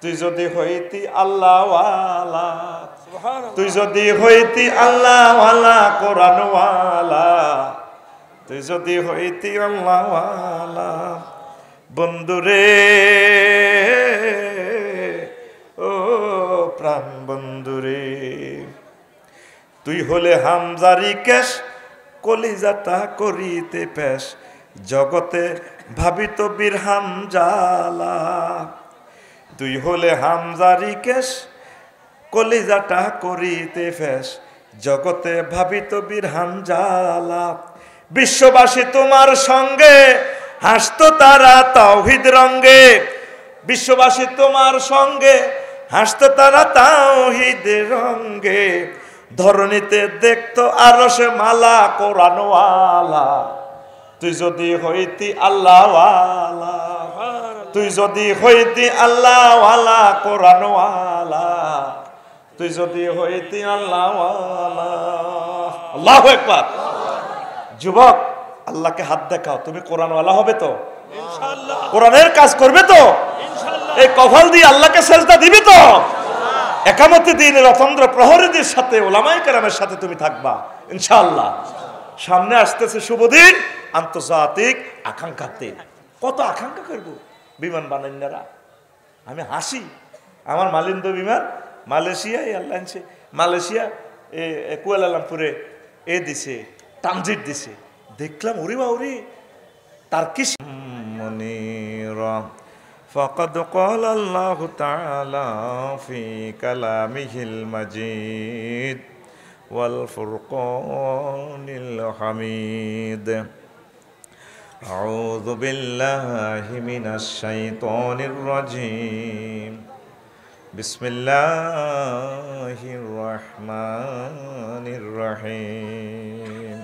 তুই যদি হইতি আল্লাহওয়ালা, তুই যদি হইতি আল্লাহওয়ালা কোরআনওয়ালা, তুই যদি হইতি আল্লাহওয়ালা। বন্ধুরে ও প্রাণ বন্ধুরে, তুই হলে হামজারি কেশ, কলিজাটা করিতে পেশ, জগতে ভাবিত বীর হামজালা। তুই হলে হামজারি কেশ, কলিজাটা করিতে ফেস, জগতে ভাবিত বীর হামজালা। বিশ্ববাসী তোমার সঙ্গে হাসতো তারা তাওহীদ রঙ্গে, বিশ্ববাসী তোমার সঙ্গে হাসতো তারা তাওহীদ রঙ্গে। ধরণীতে দেখতো আরশে মালা কোরআনওয়ালা। তুই যদি হইতি আল্লাহওয়ালা, তুই যদি হইতি আল্লাহওয়ালা কোরআনওয়ালা, তুই যদি হইতি আল্লাহওয়ালা। আল্লাহু আকবার। যুবক, আল্লাহকে হাত দেখাও, তুমি কোরআনওয়ালা হবে তো ইনশাআল্লাহ, কোরআনের কাজ করবে তো ইনশাআল্লাহ, এই কফল দিয়ে আল্লাহকে সেজদা দিবে তো। একামতে দিনের অতন্ত্র প্রহরীদের সাথে, ওলামায়ে কেরামের সাথে তুমি থাকবা ইনশাআল্লাহ। সামনে আসতেছে শুভ দিন, আন্তর্জাতিক আকাঙ্ক্ষার দিন। কত আকাঙ্ক্ষা করব বিমান বানাইনারা। আমি হাসি, আমার মালিন্দ বিমান মালয়েশিয়ায় আল্লাহ আনছে, মালয়েশিয়া কুয়ালালামপুরে দিছে, ট্রানজিট দিছে। দেখলাম ওরে বাউরি তার কি মনিরা। ফাকাদ ক্বালা আল্লাহু তাআলা ফি কালামিহিল মাজিদ ওয়াল ফুরকানিল হামিদ। আউযু বিল্লাহি মিনাশ শাইতানির রাজীম। বিসমিল্লাহির রহমানির রহিম।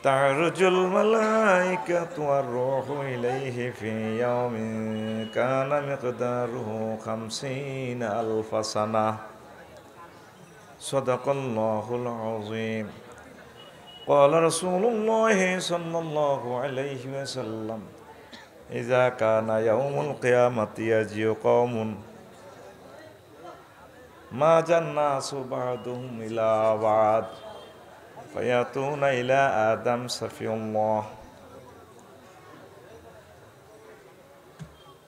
তারজুল মালাইকাতু ওয়ার রূহু ইলাইহি ফি ইয়াউমিন কানা মিকদারুহু 50 আলফা সানাহ। সাদাকাল্লাহুল আযীম। ক্বালা রাসূলুল্লাহি সাল্লাল্লাহু আলাইহি ওয়াসাল্লাম, ইযা কানা ইয়াউমুল কিয়ামাতি ইয়াজিউ কওমুন মা জান্নাসু বা'দুহুম ইলা বা'দ ফায়াতুনা ইলা আদম সাফিউল্লাহ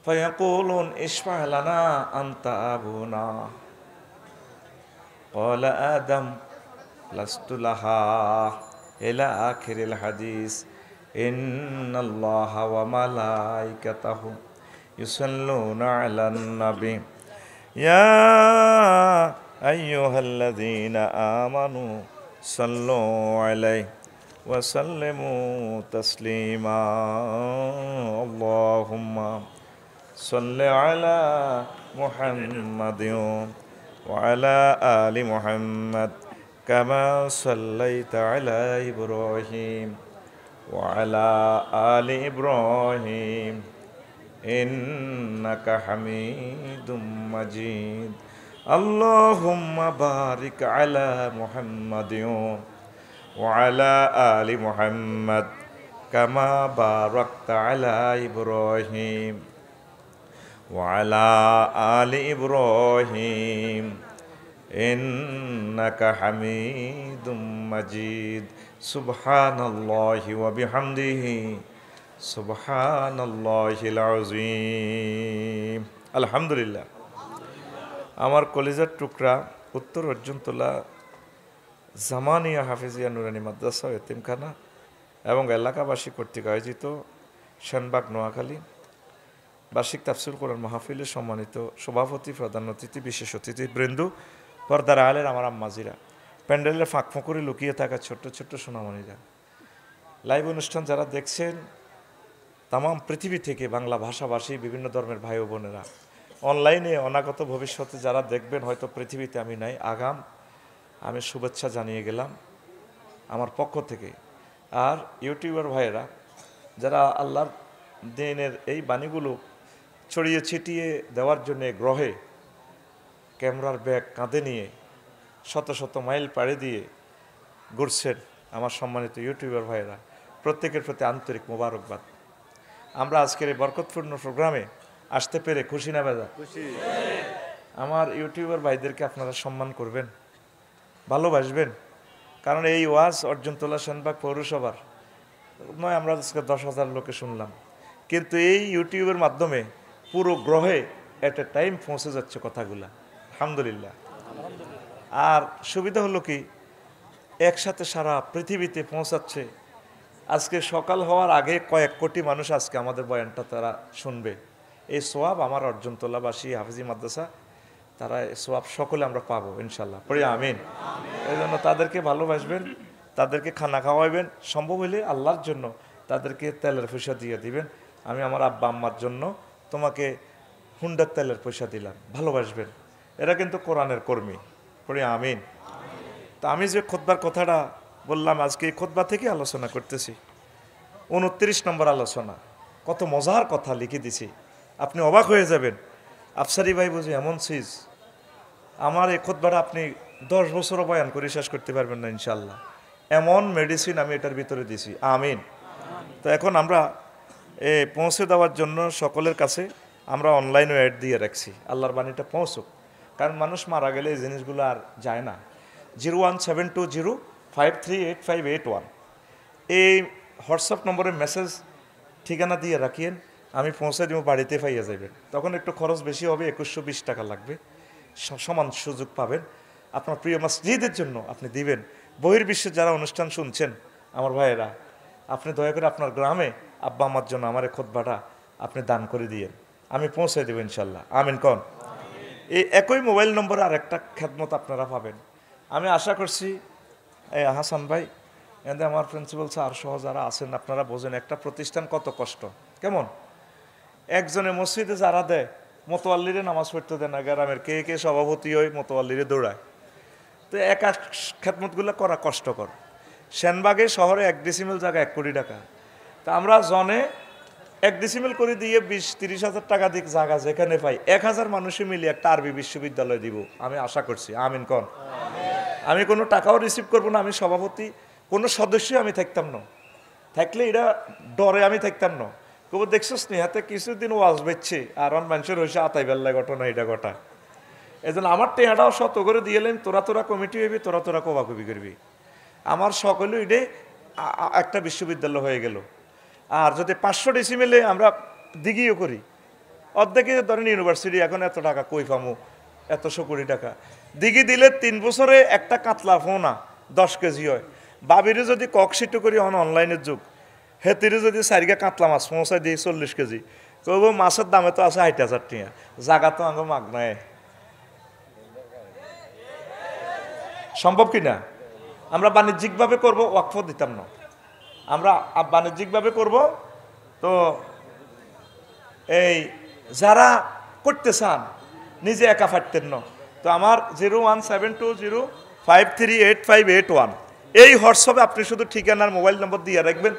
ফায়াকুলুন ইশফা' লানা আনতা আবুনা। ক্বালা আদম লাস্তু লাহা ইলা আখিরিল হাদিস। ইন্নাল্লাহা ওয়া মালাইকাতাহু ইউসাল্লুনা আলান নবী ইয়া আইয়ুহাল্লাযীনা আমানু সাল্লু আলাইহি ওয়া সাল্লিমু তাসলিমা। আল্লাহুম্মা সাল্লি আলা মুহাম্মাদিন ওয়া আলা আলি মুহাম্মাদ কামা সাল্লাইতা আলা ইব্রাহিম ওয়া আলা আলি ইব্রাহিম ইন্নাকা হামিদুম মাজিদ। আল্লাহুম্মা বারিক আলা মুহাম্মাদিন ওয়া আলা আলি মুহাম্মাদ কামা বারাকতা আলা ইব্রাহিম ওয়া আলা আলি ইব্রাহিম ইন্নাকা হামিদুম মাজিদ। সুবহানাল্লাহি ওয়া বিহামদিহি সুবহানাল্লাহিল আযীম। আলহামদুলিল্লাহ। আমার কলিজার টুকরা উত্তর অর্জুনতলা জামানিয়া হাফিজিয়া নুরানি মাদ্রাসা এতিমখানা এবং এলাকাবাসী কর্তৃক আয়োজিত সেনবাগ নোয়াখালী বার্ষিক তাফসীর কোরআন মাহফিলের সম্মানিত সভাপতি, প্রধান অতিথি, বিশেষ অতিথি বৃন্দ, পর্দার আলের আমার আম্মাজিরা, প্যান্ডেলের ফাঁক ফোঁকরে লুকিয়ে থাকা ছোট্ট ছোট্ট সোনামণিরা, লাইভ অনুষ্ঠান যারা দেখছেন তাম পৃথিবী থেকে বাংলা ভাষাভাষী বিভিন্ন ধর্মের ভাই ও বোনেরা, অনলাইনে অনাগত ভবিষ্যতে যারা দেখবেন, হয়তো পৃথিবীতে আমি নাই, আগাম আমি শুভেচ্ছা জানিয়ে গেলাম আমার পক্ষ থেকে। আর ইউটিউবার ভাইয়েরা যারা আল্লাহর দিনের এই বাণীগুলো ছড়িয়ে ছিটিয়ে দেওয়ার জন্যে গ্রহে ক্যামেরার ব্যাগ কাঁধে নিয়ে শত শত মাইল পাড়ি দিয়ে ঘুরছেন, আমার সম্মানিত ইউটিউবার ভাইয়েরা, প্রত্যেকের প্রতি আন্তরিক মোবারকবাদ। আমরা আজকের এই বরকতপূর্ণ প্রোগ্রামে আসতে পেরে খুশি না বেজা? আমার ইউটিউবার ভাইদেরকে আপনারা সম্মান করবেন, ভালোবাসবেন, কারণ এই ওয়াজ অর্জনতলা সেনবাগ পৌরসভার নয়, আমরা আজকে 10,000 লোকে শুনলাম, কিন্তু এই ইউটিউবের মাধ্যমে পুরো গ্রহে এট এ টাইম পৌঁছে যাচ্ছে কথাগুলা, আলহামদুলিল্লাহ। আর সুবিধা হলো কি, একসাথে সারা পৃথিবীতে পৌঁছাচ্ছে। আজকে সকাল হওয়ার আগে কয়েক কোটি মানুষ আজকে আমাদের বয়ানটা তারা শুনবে। এই সোয়াব আমার অর্জনতলাবাসী হাফিজি মাদ্রাসা, তারা এই সোয়াব সকলে আমরা পাবো ইনশাল্লাহ, পড়ি আমিন। এই জন্য তাদেরকে ভালোবাসবেন, তাদেরকে খানা খাওয়াইবেন, সম্ভব হলে আল্লাহর জন্য তাদেরকে তেলের পয়সা দিয়ে দিবেন। আমি আমার আব্বা আম্মার জন্য তোমাকে হুন্ডার তেলের পয়সা দিলাম, ভালোবাসবেন। এরা কিন্তু কোরআনের কর্মী, পড়ি আমিন। তা আমি যে খুতবার কথাটা বললাম, আজকে এই খুতবা থেকে আলোচনা করতেছি, 29 নম্বর আলোচনা। কত মজার কথা লিখে দিছি, আপনি অবাক হয়ে যাবেন। আফসারি ভাই বুঝি এমন চিজ, আমার এই খুতবাটা আপনি 10 বছরও বয়ান করে শেষ করতে পারবেন না ইনশাল্লাহ। এমন মেডিসিন আমি এটার ভিতরে দিছি, আমিন। তো এখন আমরা পৌঁছে দেওয়ার জন্য সকলের কাছে আমরা অনলাইনে অ্যাড দিয়ে রাখছি, আল্লাহর বাণীটা পৌঁছুক। কারণ মানুষ মারা গেলে এই জিনিসগুলো আর যায় না। 01720538581 এই হোয়াটসঅ্যাপ নম্বরে মেসেজ ঠিকানা দিয়ে রাখিয়েন, আমি পৌঁছে দিব, বাড়িতে পাইয়া যাবেন। তখন একটু খরচ বেশি হবে, 2120 টাকা লাগবে, সমান সুযোগ পাবেন। আপনার প্রিয় মসজিদের জন্য আপনি দিবেন। বহির্বিশ্বে যারা অনুষ্ঠান শুনছেন আমার ভাইয়েরা, আপনি দয়া করে আপনার গ্রামে আব্বা আমার জন্য আমার এই খুতবাটা আপনি দান করে দিয়েন, আমি পৌঁছে দেবো ইনশাল্লাহ, আমিন কন। এই একই মোবাইল নম্বরে আর একটা খেদমত আপনারা পাবেন। আমি আশা করছি হাসান ভাই, এতে আমার প্রিন্সিপাল স্যার সহ যারা আছেন, আপনারা বোঝেন একটা প্রতিষ্ঠান কত কষ্ট। কেমন একজনে মসজিদে যারা দেয়, মোতোয়াল্লিরে নামাজ পড়তে দেয় না, গ্রামের কে কে সভাপতি হয়ে মোতোয়াল্লিরে দৌড়ায়। তো একা খেদমতগুলো করা কষ্টকর। সেনবাগে শহরে 1 ডেসিমেল জায়গা 1 কোটি টাকা। তা আমরা জনে 1 ডেসিমেল করে দিয়ে 20-30 হাজার টাকা দিক জায়গা যেখানে পাই, 1000 মানুষে মিলিয়ে একটা আরবি বিশ্ববিদ্যালয় দিব, আমি আশা করছি, আমিন কন। আমি কোনো টাকাও রিসিভ করবো না, আমি সভাপতি, কোনো সদস্যই আমি থাকতাম না, থাকলে এটা ডরে আমি থাকতাম না। কবো দেখছো স্নেহাতে কিছুদিন ওয়াজ বেচছে, আর মানুষের হয়েছে আতাই বেল্লা ঘটনা এটা ঘটা। এই জন্য আমার টেহাটাও শত করে দিয়ে এলেন, তোরা কমিটি হইবি, তোরা কবাকবি করবি। আমার সকলে এটাই একটা বিশ্ববিদ্যালয় হয়ে গেল। আর যদি 500 ডেসিমেলে আমরা দিঘিও করি, অর্ধেকে ধরেন ইউনিভার্সিটি এখন এত টাকা কই পামু, 100 কোটি টাকা দিঘি দিলে 3 বছরে একটা কাতলা ফোনা 10 কেজি হয়। বাবিরে যদি ককশিটু করি অনলাইনের যুগ, হেতিরে যদি 4 কাতলা মাছ পৌঁছায় দিই 40 কেজি, কব মাছের দামে তো আছে 60,000 টাকা, জায়গা তো আঙ্গ মাগনায়, সম্ভব কিনা? আমরা বাণিজ্যিকভাবে করব, ওয়াকফ দিতাম না, আমরা বাণিজ্যিকভাবে করব। তো এই যারা করতে চান নিজে একা ফাটতেন না, তো আমার 01720538581 এই হোয়াটসঅ্যাপে আপনি শুধু ঠিকানার মোবাইল নম্বর দিয়ে রাখবেন।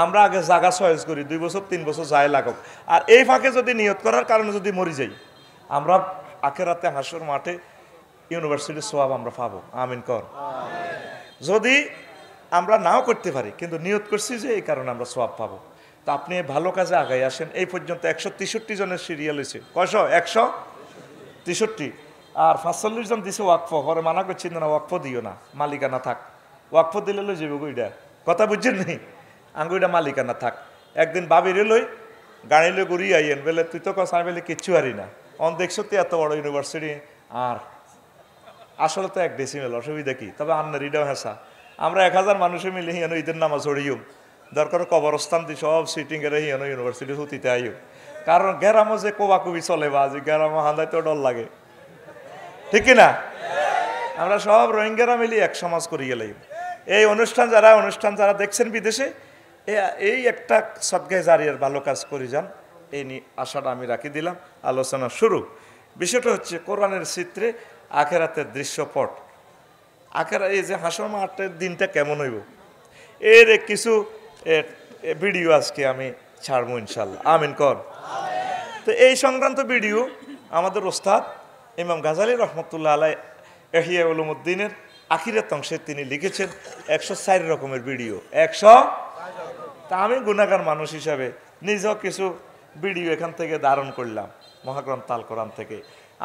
আমরা আগে জায়গা চয়েস করি, 2 বছর 3 বছর যায় লাগুক। আর এই ফাঁকে যদি নিয়ত করার কারণে যদি মরি যাই, আমরা আখেরাতে হাসর মাঠে ইউনিভার্সিটির সোয়াব আমরা পাবো, আমিন কর। যদি আমরা নাও করতে পারি, কিন্তু নিয়ত করছি যে এই কারণে আমরা সোয়াব পাবো। তো আপনি ভালো কাজে আগাই আসেন। এই পর্যন্ত 163 জনের সিরিয়াল হয়েছে, কয়শ 163, আর 45 জন দিছে ওয়াকফ। পরে মানা করছি না, ওয়াকফ দিও না, মালিকানা থাক। ওয়াকফ দিলে লই যাবো ওইটা, কথা বুঝছেন নি, আঙ্গু ওইটা মালিকানা থাক। একদিন বাবিরে লই গাড়ি লই ঘুরিয়ে আইয়েন, বলে তুই তো কসাই বলে কিচ্ছু হারি না, অন দেখছো তো এত বড় ইউনিভার্সিটি, আর আসলে তো 1 ডেসিমেল, অসুবিধা কি? তবে আন্নার ইটাও হেসা, আমরা 1000 মানুষে মিলে হিয়ানো ঈদের নামাজ হরিও, দরকার কবরস্থান দি সব সিটিং এর হিয়ানো ইউনিভার্সিটি হতিতে আইও। কারণ গ্রামও যে কোবাকুবি চলে বা যে গ্রামও হাঁদাইতে ডর লাগে, ঠিক কিনা? আমরা সব রোহিঙ্গারা মিলি এক সমাজ করি গেলেই এই অনুষ্ঠান যারা দেখছেন বিদেশে, এই একটা সদগায়ে জারিয়ার ভালো কাজ করে যান, এই নিয়ে আশাটা আমি রাখি দিলাম। আলোচনা শুরু। বিষয়টা হচ্ছে কোরআনের চিত্রে আখেরাতের দৃশ্যপট। আখেরা এই যে হাসর মাঠের দিনটা কেমন হইব, এর কিছু ভিডিও আজকে আমি ছাড়বো ইনশাল্লাহ। আমিন কর। তো এই সংক্রান্ত ভিডিও আমাদের ওস্তাদ ইমাম গাজালী রহমতুল্লাহ আলাই ইহয়া উলুমুদ্দিনের আখিরাত অংশে তিনি লিখেছেন 104 রকমের ভিডিও। 100। তা আমি গুনাহগার মানুষ হিসাবে নিজেও কিছু ভিডিও এখান থেকে ধারণ করলাম মহাগ্রন্থ আল কোরআন থেকে।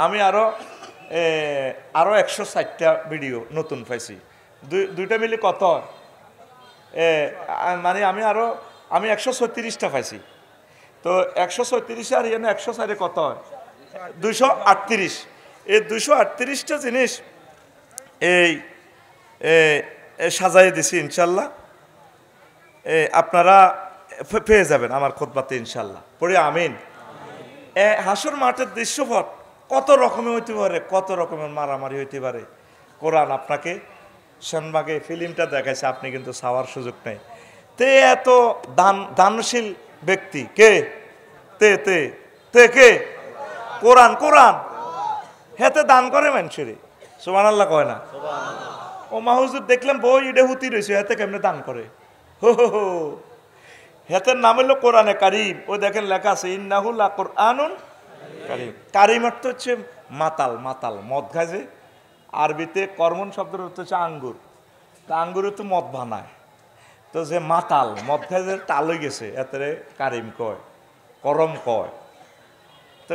আমি আরও 104টা ভিডিও নতুন পাইছি। দুইটা মিলে কত, মানে আমি 136টা পাইছি। তো 136 আর 104 কত হয়? 238। এই 238টা জিনিস এই সাজাই দিছি ইনশাল্লাহ। আপনারা পেয়ে যাবেন আমার খুতবাতে ইনশাল্লাহ। পড়ি আমিন। হাসর মাঠের দৃশ্যপট কত রকমের হইতে পারে, কত রকমের মারামারি হইতে পারে। কোরআন আপনাকে সেনবাগে ফিল্মটা দেখাইছে, আপনি কিন্তু চাওয়ার সুযোগ নেই। তে এত দানশীল ব্যক্তি কে? কে? কোরআন। হেতে দান করে মানুষের, সুবহানাল্লাহ কয় না? ও মাহুজুর দেখলাম বই ইডে হুতি রয়েছে, হেতে কেমনে দান করে? হো হেতের নাম হলো কোরআনে কারিম। ও দেখেন লেখা আছে ইন্নাহু লা কুরআনুন কারিম। কারিম অর্থ হচ্ছে মাতাল মদ খায় যে। আরবিতে কর্মন শব্দের অর্থ হচ্ছে আঙ্গুর। তা আঙ্গুরে তো মদ বানায়, তো যে মাতাল মদ খায় যে টাল হয়ে গেছে, এতে কারিম কয়, করম কয়। তো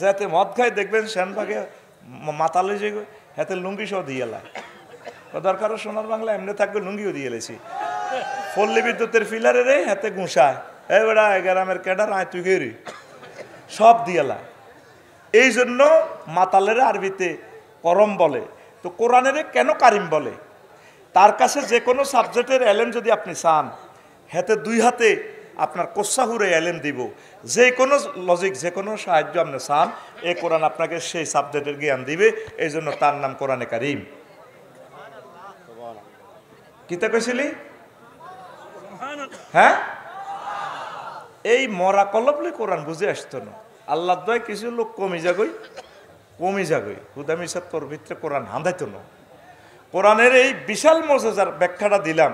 যাতে মদ খায় দেখবেন সেনভাগে মাতাল হয়ে যাবে, হাতে লুঙ্গি সহ দিয়ে এলায়। দরকারও সোনার বাংলা এমনি থাকবে, লুঙ্গিও দিয়ে এলেছি। পল্লী বিদ্যুতের ফিলারে রে হাতে গুঁসায়, বেড়া গ্রামের ক্যাডার আয় তুই গেরি, সব দিয়েলায়। এই জন্য মাতালের আরবিতে করম বলে। তো কোরআনের কেন কারিম বলে? তার কাছে যে কোনো সাবজেক্টের এলেম যদি আপনি চান, হাতে দুই হাতে আপনার কোসাহুরে এলেম দিব। যে কোনো লজিক, যে কোনো সাহায্য আপনি চান, এই কোরআন আপনাকে সেই সাবজেক্টের জ্ঞান দিবে। এই জন্য তার নাম কোরআনে কারিম। কিতা কইছিলি? হ্যাঁ, এই মরা কলবলে কোরআন বুঝে আসতো না। আল্লাহ দয় কিছু লোক কমি যাগই হুদামি সাহ তোর ভিতরে কোরআন হাঁদাইতো না। কোরআনের এই বিশাল মজার ব্যাখ্যাটা দিলাম,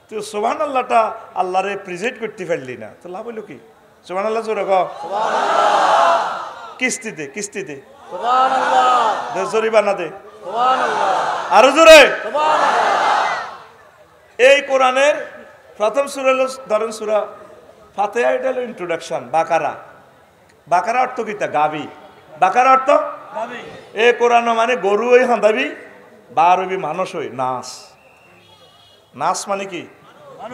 তুই সুবহানাল্লাহটা আল্লাহরে প্রেজেন্ট করতে পারলি না, তো লাভ হইল কি? সুবহানাল্লাহ জোরে গ। কিস্তি দে জরিমানা দে আরো জোরে। এই কোরআনের প্রথম সূরা হলো ধরেন সূরা ফাতিহা, এটা হলো ইন্ট্রোডাকশন। বাকারা অর্থ কিতা? গাবি। বাকারা অর্থ এই কোরআন মানে গরু হই হাঁদাবি, বা আরবি মানুষ হই নাস মানে কি?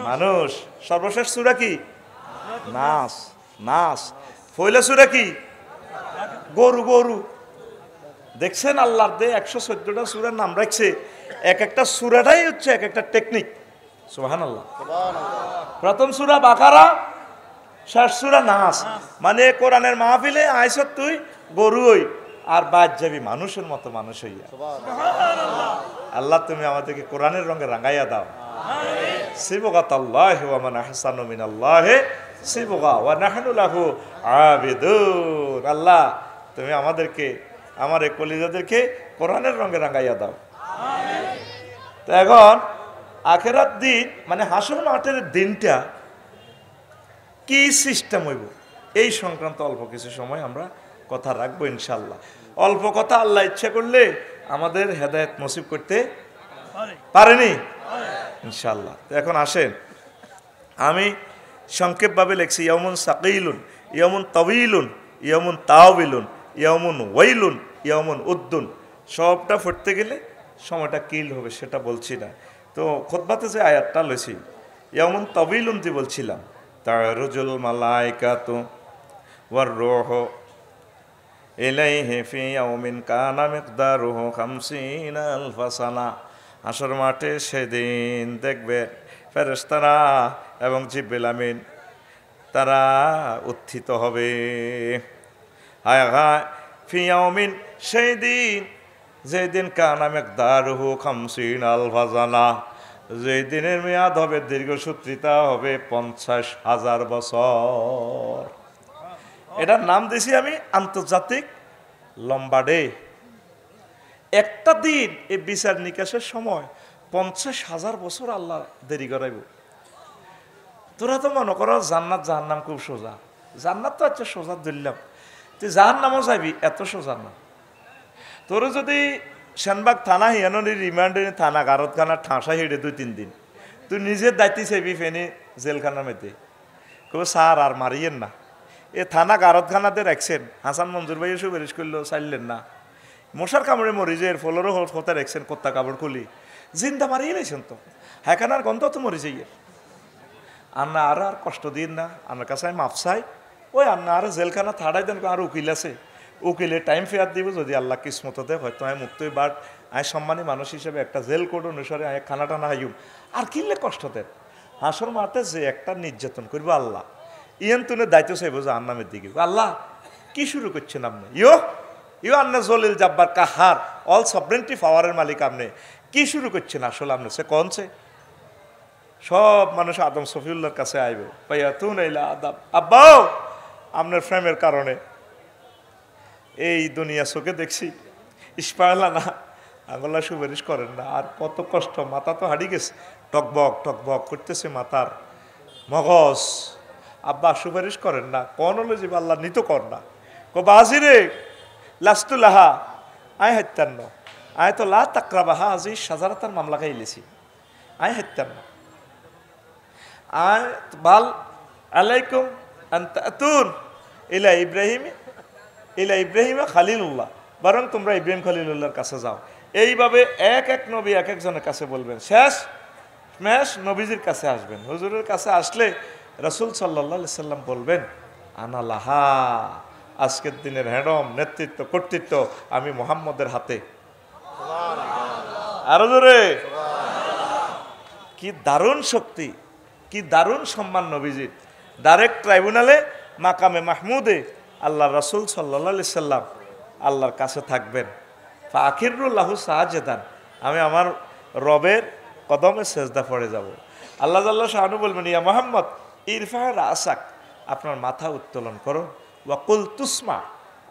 মানুষ। সর্বশেষ সূরা কি? নাস। পয়লা সূরা কি? গরু। দেখছেন আল্লাহর দে 114টা সূরার নাম রাখছে, এক একটা সূরাটাই হচ্ছে এক একটা টেকনিক। সুবহানাল্লাহ। প্রথম সূরা বাকারা, শেষ সূরা নাস। মানে কোরআনের মাহফিলে আইছত তুই গরু হই, আর বাদ যাবি মানুষের মতো মানুষ হইয়া। আল্লাহ তুমি আমাদেরকে কোরআনের রঙে রাঙাইয়া দাও। সিবগাতাল্লাহি ওয়া মান আহসানু মিনাল্লাহি সিবগা ওয়া নাহনু লাহু আবিদুন। আল্লাহ তুমি আমাদেরকে, আমার এই কলিজাদেরকে কোরআনের রঙে রাঙাইয়া দাও। তো এখন আখেরাত দিন মানে হাসর মাঠের দিনটা কি সিস্টেম হইব, এই সংক্রান্ত অল্প কিছু সময় আমরা কথা রাখবো ইনশাল্লাহ। অল্প কথা আল্লাহ ইচ্ছা করলে আমাদের হেদায়েত নসিব করতে পারেনি ইনশাল্লাহ। তো এখন আসেন, আমি সংক্ষেপভাবে লিখছি ইয়ামুন সাকিলুন, ইয়ামুন তাওয়িলুন, ইয়ামুন তাওয়িলুন, ইয়ামুন ওয়াইলুন, ইয়ামুন উদ্দুন। সবটা পড়তে গেলে সময়টা কিল হবে, সেটা বলছি না। তো খুতবাতে যে আয়াতটা লইছি, ইয়ামুন তাওয়িলুন যে বলছিলাম, তারুজুল মালাইকাতু ওয়ার রূহু ইলাইহি ফি ইয়াউমিন কানা মিকদারুহু 50 আলফা সানা। হাসর মাঠে সেদিন দেখবে ফেরেশতারা এবং জিবরিল আমিন তারা উত্থিত হবে। হায় হায় ফি ইয়াউমিন, সেই দিন যেই দিন কানা মিকদারুহু 50 আলফা সানা, যেই দিনের মেয়াদ হবে, দীর্ঘসূত্রিতা হবে 50,000 বছর। এটার নাম দিয়েছি আমি আন্তর্জাতিক লম্বা ডে। একটা দিন এই বিচার নিকাশের সময় 50,000 বছর আল্লাহ দেরি করাইব। তোরা তো মনে করো জান্নাত জাহান্নাম খুব সোজা। জান্নাত তো আচ্ছা সোজা ধরলাম, তুই জাহান্নামও যাবি, এত সোজা না। তোর যদি সেনবাগ থানা হিয়ানি রিমান্ডে থানা গারতখানা ঠাঁসা হেঁটে 2-3 দিন, তুই নিজের দায়িত্ব চাইবি ফেনি জেলখানার মধ্যে, কেউ স্যার আর মারিয়েন না। এ থানা গারতখানাতে রাখছেন, হাসান মঞ্জুর ভাই সুপারিশ করলো, চাইলেন না। মশার কামড়ে মরি যে এর ফলেরও হতে রাখছেন, কোত্তা কাপড় খুলি জিন্দা মারিয়ে নিয়েছেন, তো হ্যাকানার গন্ধ তো মরি যাই। আন্না আর আর কষ্ট দিন না, আমার কাছে আমি মাফ চাই। ওই আন্না আর জেলখানা থাড়াই দেন, আর উকিল আছে, উকিলের টাইম ফেয়ার দিব, যদি আল্লাহ কিসমত দেয় হয়তো আমি মুক্তই। বাট আমি সম্মানী মানুষ হিসেবে একটা জেল কোড অনুসারে আমি খানাটা না হাইম আর কিনলে কষ্ট দেন। হাসর মাঠে যে একটা নির্যাতন করবো আল্লাহ, ইয়ান তুনে দায়িত্ব চাইব যে আন্নামের দিকে। আল্লাহ কি শুরু করছেন আপনি? ইউ আন্না জলিল জাব্বার কাহার, অল সভরেন্টি পাওয়ারের মালিক আপনি, কি শুরু করছেন আসলে আপনি? সে কনছে সব মানুষ আদম সফিউল্লাহর কাছে আইব, ভাইয়া তুন এইলা আদম আব্বাও আপনার ফ্রেমের কারণে এই দুনিয়া চোখে দেখছি, ইস্পায়লা না আঙুল্লা সুপারিশ করেন না। আর কত কষ্ট, মাথা তো হারিয়ে গেছে, টকবক টকবক করতেছে মাথার মগজ। আব্বা সুপারিশ করেন না, কোন হলো যে আল্লাহ নিত কর না। বাজিরে লাস্তুলাহা আয় হত্যান্ন, আয় তো লা তাকরাবাহা আজি সাজারাতার মামলা খাইলেছি, আয় হত্যান্ন আয় বাল আলাইকুম আন্তাতুন ইলা ইব্রাহিমা খালিলুল্লাহ, বরং তোমরা ইব্রাহিম খালিলুল্লাহর কাছে যাও। এইভাবে এক এক নবী এক একজনের কাছে বলবেন, শেষ নবীজির কাছে আসবেন। হুজুরের কাছে আসলে রাসূল সাল্লাল্লাহু আলাইহি সাল্লাম বলবেন, আনা লাহা, আজকের দিনের হ্যাডম নেতৃত্ব কর্তৃত্ব আমি মুহাম্মদের হাতে। আরো জোরে, কি দারুণ শক্তি, কি দারুণ সম্মান নবীজির। ডাইরেক্ট ট্রাইব্যুনালে মাকামে মাহমুদে আল্লাহ রাসূল সাল্লাল্লাহু আলাইহি সাল্লাম আল্লাহর কাছে থাকবেন। ফাখিরুল্লাহু সাজেদান, আমি আমার রবের কদমে সেজদা পড়ে যাব। আল্লাহ জাল্লাহ শাহানু বলবেন, ইয়া মুহাম্মদ ইরফা রাসাক, আপনার মাথা উত্তোলন করো। ওয়াকুল তুসমা,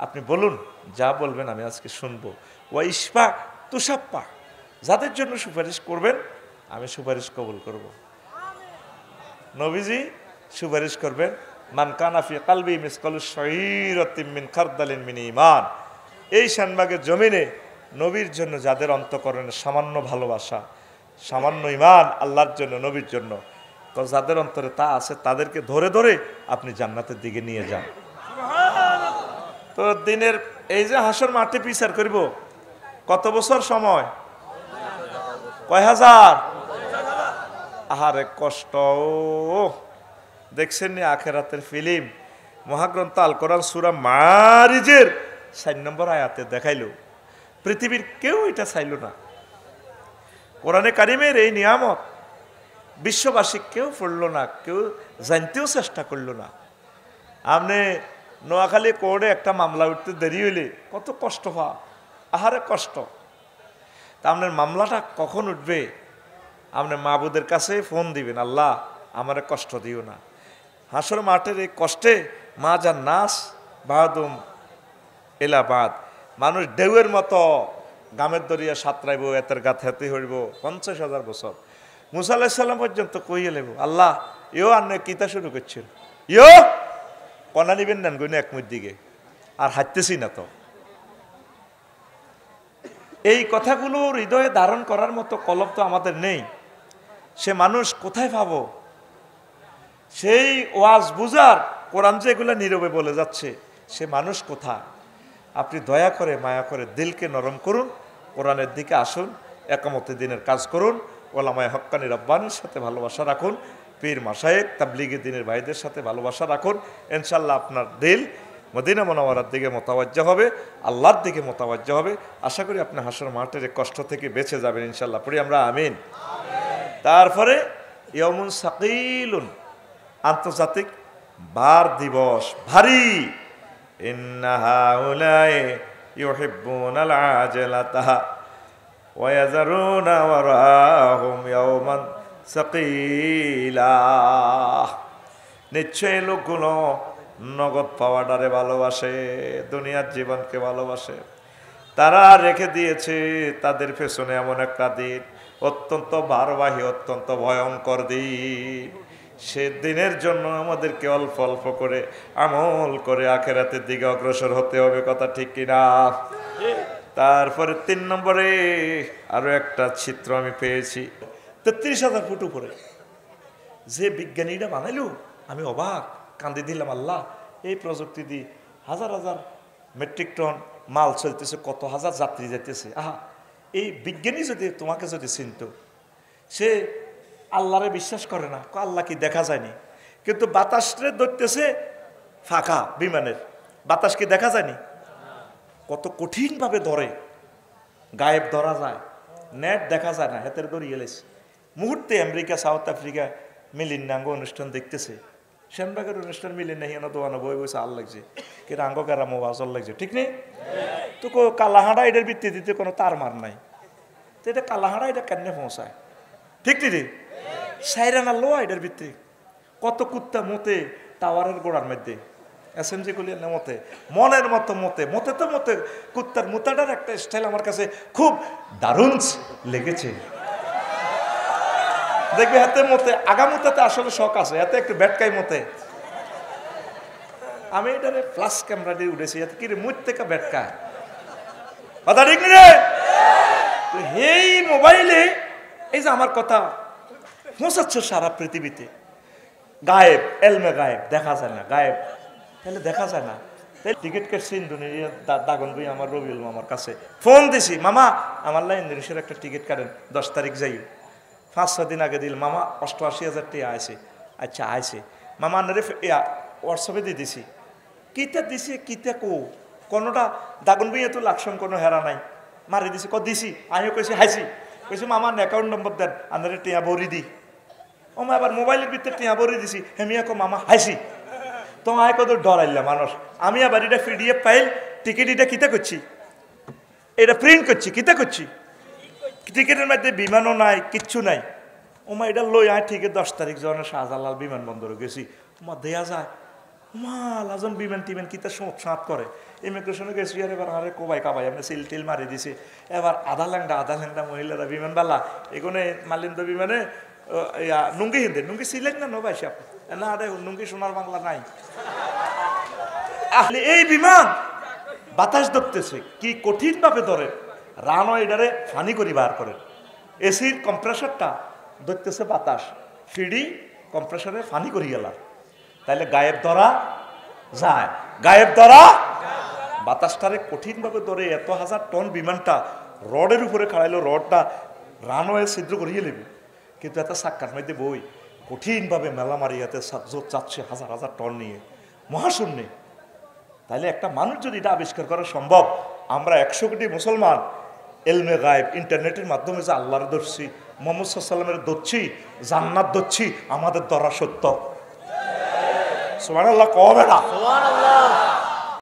আপনি বলুন, যা বলবেন আমি আজকে শুনবো। ওয়া ইশফা তুসাপ্পা, যাদের জন্য সুপারিশ করবেন আমি সুপারিশ কবুল করব। নবীজি সুপারিশ করবেন, মান কানা ফি কালবি মিসকালু শাইরাতিন মিন খারদালিন মিন ঈমান। এই শানবাগের জমিনে নবীর জন্য যাদের অন্তঃকরণে সামান্য ভালোবাসা, সামান্য ঈমান আল্লাহর জন্য, নবীর জন্য, তো যাদের অন্তরে তা আছে তাদেরকে ধরে ধরে আপনি জান্নাতের দিকে নিয়ে যান। তো দিনের এই যে হাসর মাঠে বিচার করব, কত বছর সময়? কয় হাজার? আহারে কষ্ট। দেখছেন নি আখেরাতের ফিল্ম? মহাগ্রন্থ আল কোরআন সূরা মারিজের 4 নম্বর আয়াতে দেখাইলো, পৃথিবীর কেউ এটা চাইল না। কোরআনে কারিমের এই নিয়ামত বিশ্ববাসী কেউ পড়ল না, কেউ জানতেও চেষ্টা করল না। আপনি নোয়াখালী কোর্টে একটা মামলা উঠতে দেরি হইলে কত কষ্ট হওয়া, আহারে কষ্ট। তা আপনার মামলাটা কখন উঠবে? আপনি মাহবুদের কাছে ফোন দিবেন, আল্লাহ আমারে কষ্ট দিও না। হাসর মাঠের এই কষ্টে মা যান নাস বাহাদুম এলাবাদ, মানুষ ঢেউয়ের মতো গামের দরিয়া সাঁতরাইব, এতের গাত হেতে হইব 50,000 বছর। মুসা আলাইহিস সালাম পর্যন্ত কইয়ে লেব, আল্লাহ ইও আন্নে কিতা শুরু করছেন, ইও কনা নিবেন নেন গইনে এক মুখ দিকে, আর হাঁটতেছি না তো। এই কথাগুলো হৃদয়ে ধারণ করার মতো কলব তো আমাদের নেই। সে মানুষ কোথায় পাবো? সেই ওয়াজ বুঝার, কোরআন যে এগুলো নীরবে বলে যাচ্ছে, সে মানুষ কোথায়? আপনি দয়া করে মায়া করে দিলকে নরম করুন, কোরআনের দিকে আসুন, একামতে দিনের কাজ করুন, ওলামায়ে হক্কানি রব্বানির সাথে ভালোবাসা রাখুন, পীর মাশায়েখ তাবলীগী দ্বীনের ভাইদের সাথে ভালোবাসা রাখুন। ইনশাআল্লাহ আপনার দিল মদিনা মুনাওয়ারার দিকে মোতাওয়াজ্জা হবে, আল্লাহর দিকে মোতাওয়াজ্জা হবে। আশা করি আপনি হাসর মাঠের কষ্ট থেকে বেঁচে যাবেন ইনশাআল্লাহ, পড়ি আমরা আমিন। তারপরে ইয়াউমুন সাকিলুন, আন্তর্জাতিক বার দিবস ভারী। ইন্না হাউলাই ইউহিব্বুনাল আজলাতা ওয়া ইয়াযারুনা ওয়ারাহুম ইয়াওমান সাকিলা। নিশ্চয় লোকগুলো নগদ পাওয়াটারে ভালোবাসে, দুনিয়ার জীবনকে ভালোবাসে। তারা রেখে দিয়েছে তাদের পেছনে এমন একটা দিন, অত্যন্ত ভারবাহী, অত্যন্ত ভয়ঙ্কর দিন। সে দিনের জন্য আমাদেরকে অল্প অল্প করে আমল করে আখেরাতের দিকে অগ্রসর হতে হবে, কথা ঠিক কিনা? তারপরে 3 নম্বরে আরো একটা চিত্র আমি পেয়েছি। 33,000 ফুট উপরে যে বিজ্ঞানীরা বানাইলো, আমি অবাক, কান্দি দিলাম। আল্লাহ, এই প্রযুক্তি দিয়ে হাজার হাজার মেট্রিক টন মাল চলতেছে, কত হাজার যাত্রী যেতেছে। আহা, এই বিজ্ঞানী যদি তোমাকে যদি চিনত, সে আল্লাহরে বিশ্বাস করে না, আল্লাহ কি দেখা যায়নি? কিন্তু বাতাসরে ধরতেছে ফাঁকা বিমানের, বাতাস কি দেখা যায়নি? কত কঠিনভাবে ধরে, গায়েব ধরা যায়, নেট দেখা যায় না, হাতের দড়ি এলেছে। মুহূর্তে আমেরিকা, সাউথ আফ্রিকা মিলিন্নাঙ্গ অনুষ্ঠান দেখতেছে। শ্যামবাগের অনুষ্ঠান মিলিন নাহি না দোয়ানো বই বসে আল লাগছে, কিন্তু আঙ্গ গারামো বাজল লাগছে, ঠিক নেই তো? কালাহাড়া এটার ভিত্তি দিতে কোনো তার মার নাই, তো এটা কালাহাড়া এটা কেন পৌঁছায়, ঠিক নি? সাইরানা লোয়া এটার ভিত্তি। কত কুত্তা মতে টাওয়ারের গোড়ার মধ্যে, এসএমজি গুলির মতে, মনের মতো মতে মতে তো মতে। কুত্তার মুতাটার একটা স্টাইল আমার কাছে খুব দারুণ লেগেছে। দেখবে হাতে মতে, আগামুতাতে আসলে শখ আছে, এতে একটু ব্যাটকাই মতে। আমি এটারে ফ্লাশ ক্যামেরা দিয়ে উঠেছি, এতে কি রে মুখ থেকে ব্যাটকায়, কথা ঠিক রে? এই মোবাইলে এই যে আমার কথা পৌঁছাচ্ছে সারা পৃথিবীতে, গায়েব, এলমে গায়েব, দেখা যায় না, গায়েব তাহলে দেখা যায় না। টিকিট কেটছি ইন্দোনেশিয়া, দাগন ভাই আমার রবিউল মামার কাছে ফোন দিছি, মামা আমার ইন্দোনেশিয়ার একটা টিকিট কাটেন, 10 তারিখ যাই। 5-6 দিন আগে দিল, মামা 88,000 টাকা আইছে। আচ্ছা আইছে মামা, আনারে হোয়াটসঅ্যাপে দিয়ে দিছি। কিতা দিছি কিতা কোনোটা দাগন ভাই তো লাকসন কোনো হেরা নাই, মারি দিছি, দিছি। আমিও কইছি হাইছি, কইছি মামার অ্যাকাউন্ট নম্বর দেন, আনারে টিয়া ভরি দি। ও মা আবার মোবাইলের ভিতরে টিয়া ভরি দিছি, হেমিয়া কো মামা হাইছি। তো আয় কত ডরাইলাম মানুষ। আমি আবার এটা পিডিএফ ফাইল, টিকিট এটা কিতা করছি, এটা প্রিন্ট করছি, কিতা করছি, টিকিটের মধ্যে বিমানও নাই, কিচ্ছু নাই। ওমা এটা লই আয় ঠিক 10 তারিখ যখন শাহজালাল বিমানবন্দরে গেছি, ওমা দেয়া যায়, ওমা লাজন বিমান টিমান কিতা সাঁত করে। ইমিগ্রেশনে গেছি, আর এবার আরে কোবাই কাবাই আমরা সিল টিল মারি দিছি। এবার আধা ল্যাংটা মহিলারা বিমানবালা এখানে মালিন্দ বিমানে নুঙ্গি হিন্দে, নুঙ্গি ছিলেন না নো ভাই সাহেব? না রে, নুঙ্গি সোনার বাংলা নাই। এই বিমান বাতাস ধরতেছে, কি কঠিন ভাবে ধরে, রানও এটারে ফানি করি বার করে। এসির কম্প্রেসারটা ধরতেছে বাতাস, ফিডি কম্প্রেসারে ফানি করি গেলাম, তাইলে গায়েব ধরা যায়, গায়েব ধরা। বাতাসটারে কঠিন ভাবে ধরে এত হাজার টন বিমানটা রডের উপরে খাড়াইলো, রডটা রানওয়ে ছিদ্র করিয়ে নেবে, কিন্তু এত সাক্কার মধ্যে বই কঠিনভাবে মেলা মারি এতে যাচ্ছে হাজার হাজার টন নিয়ে মহাশূন্যে। তাহলে একটা মানুষ যদি এটা আবিষ্কার করা সম্ভব, আমরা 100 কোটি মুসলমান এলমে গায়েব ইন্টারনেটের মাধ্যমে যে আল্লাহর ধরছি, মুহাম্মদ সাল্লাল্লাহু আলাইহি ওয়াসাল্লামের ধরছি, জান্নাত ধরছি, আমাদের ধরা সত্য। সুবহানাল্লাহ, কবে না? সুবহানাল্লাহ।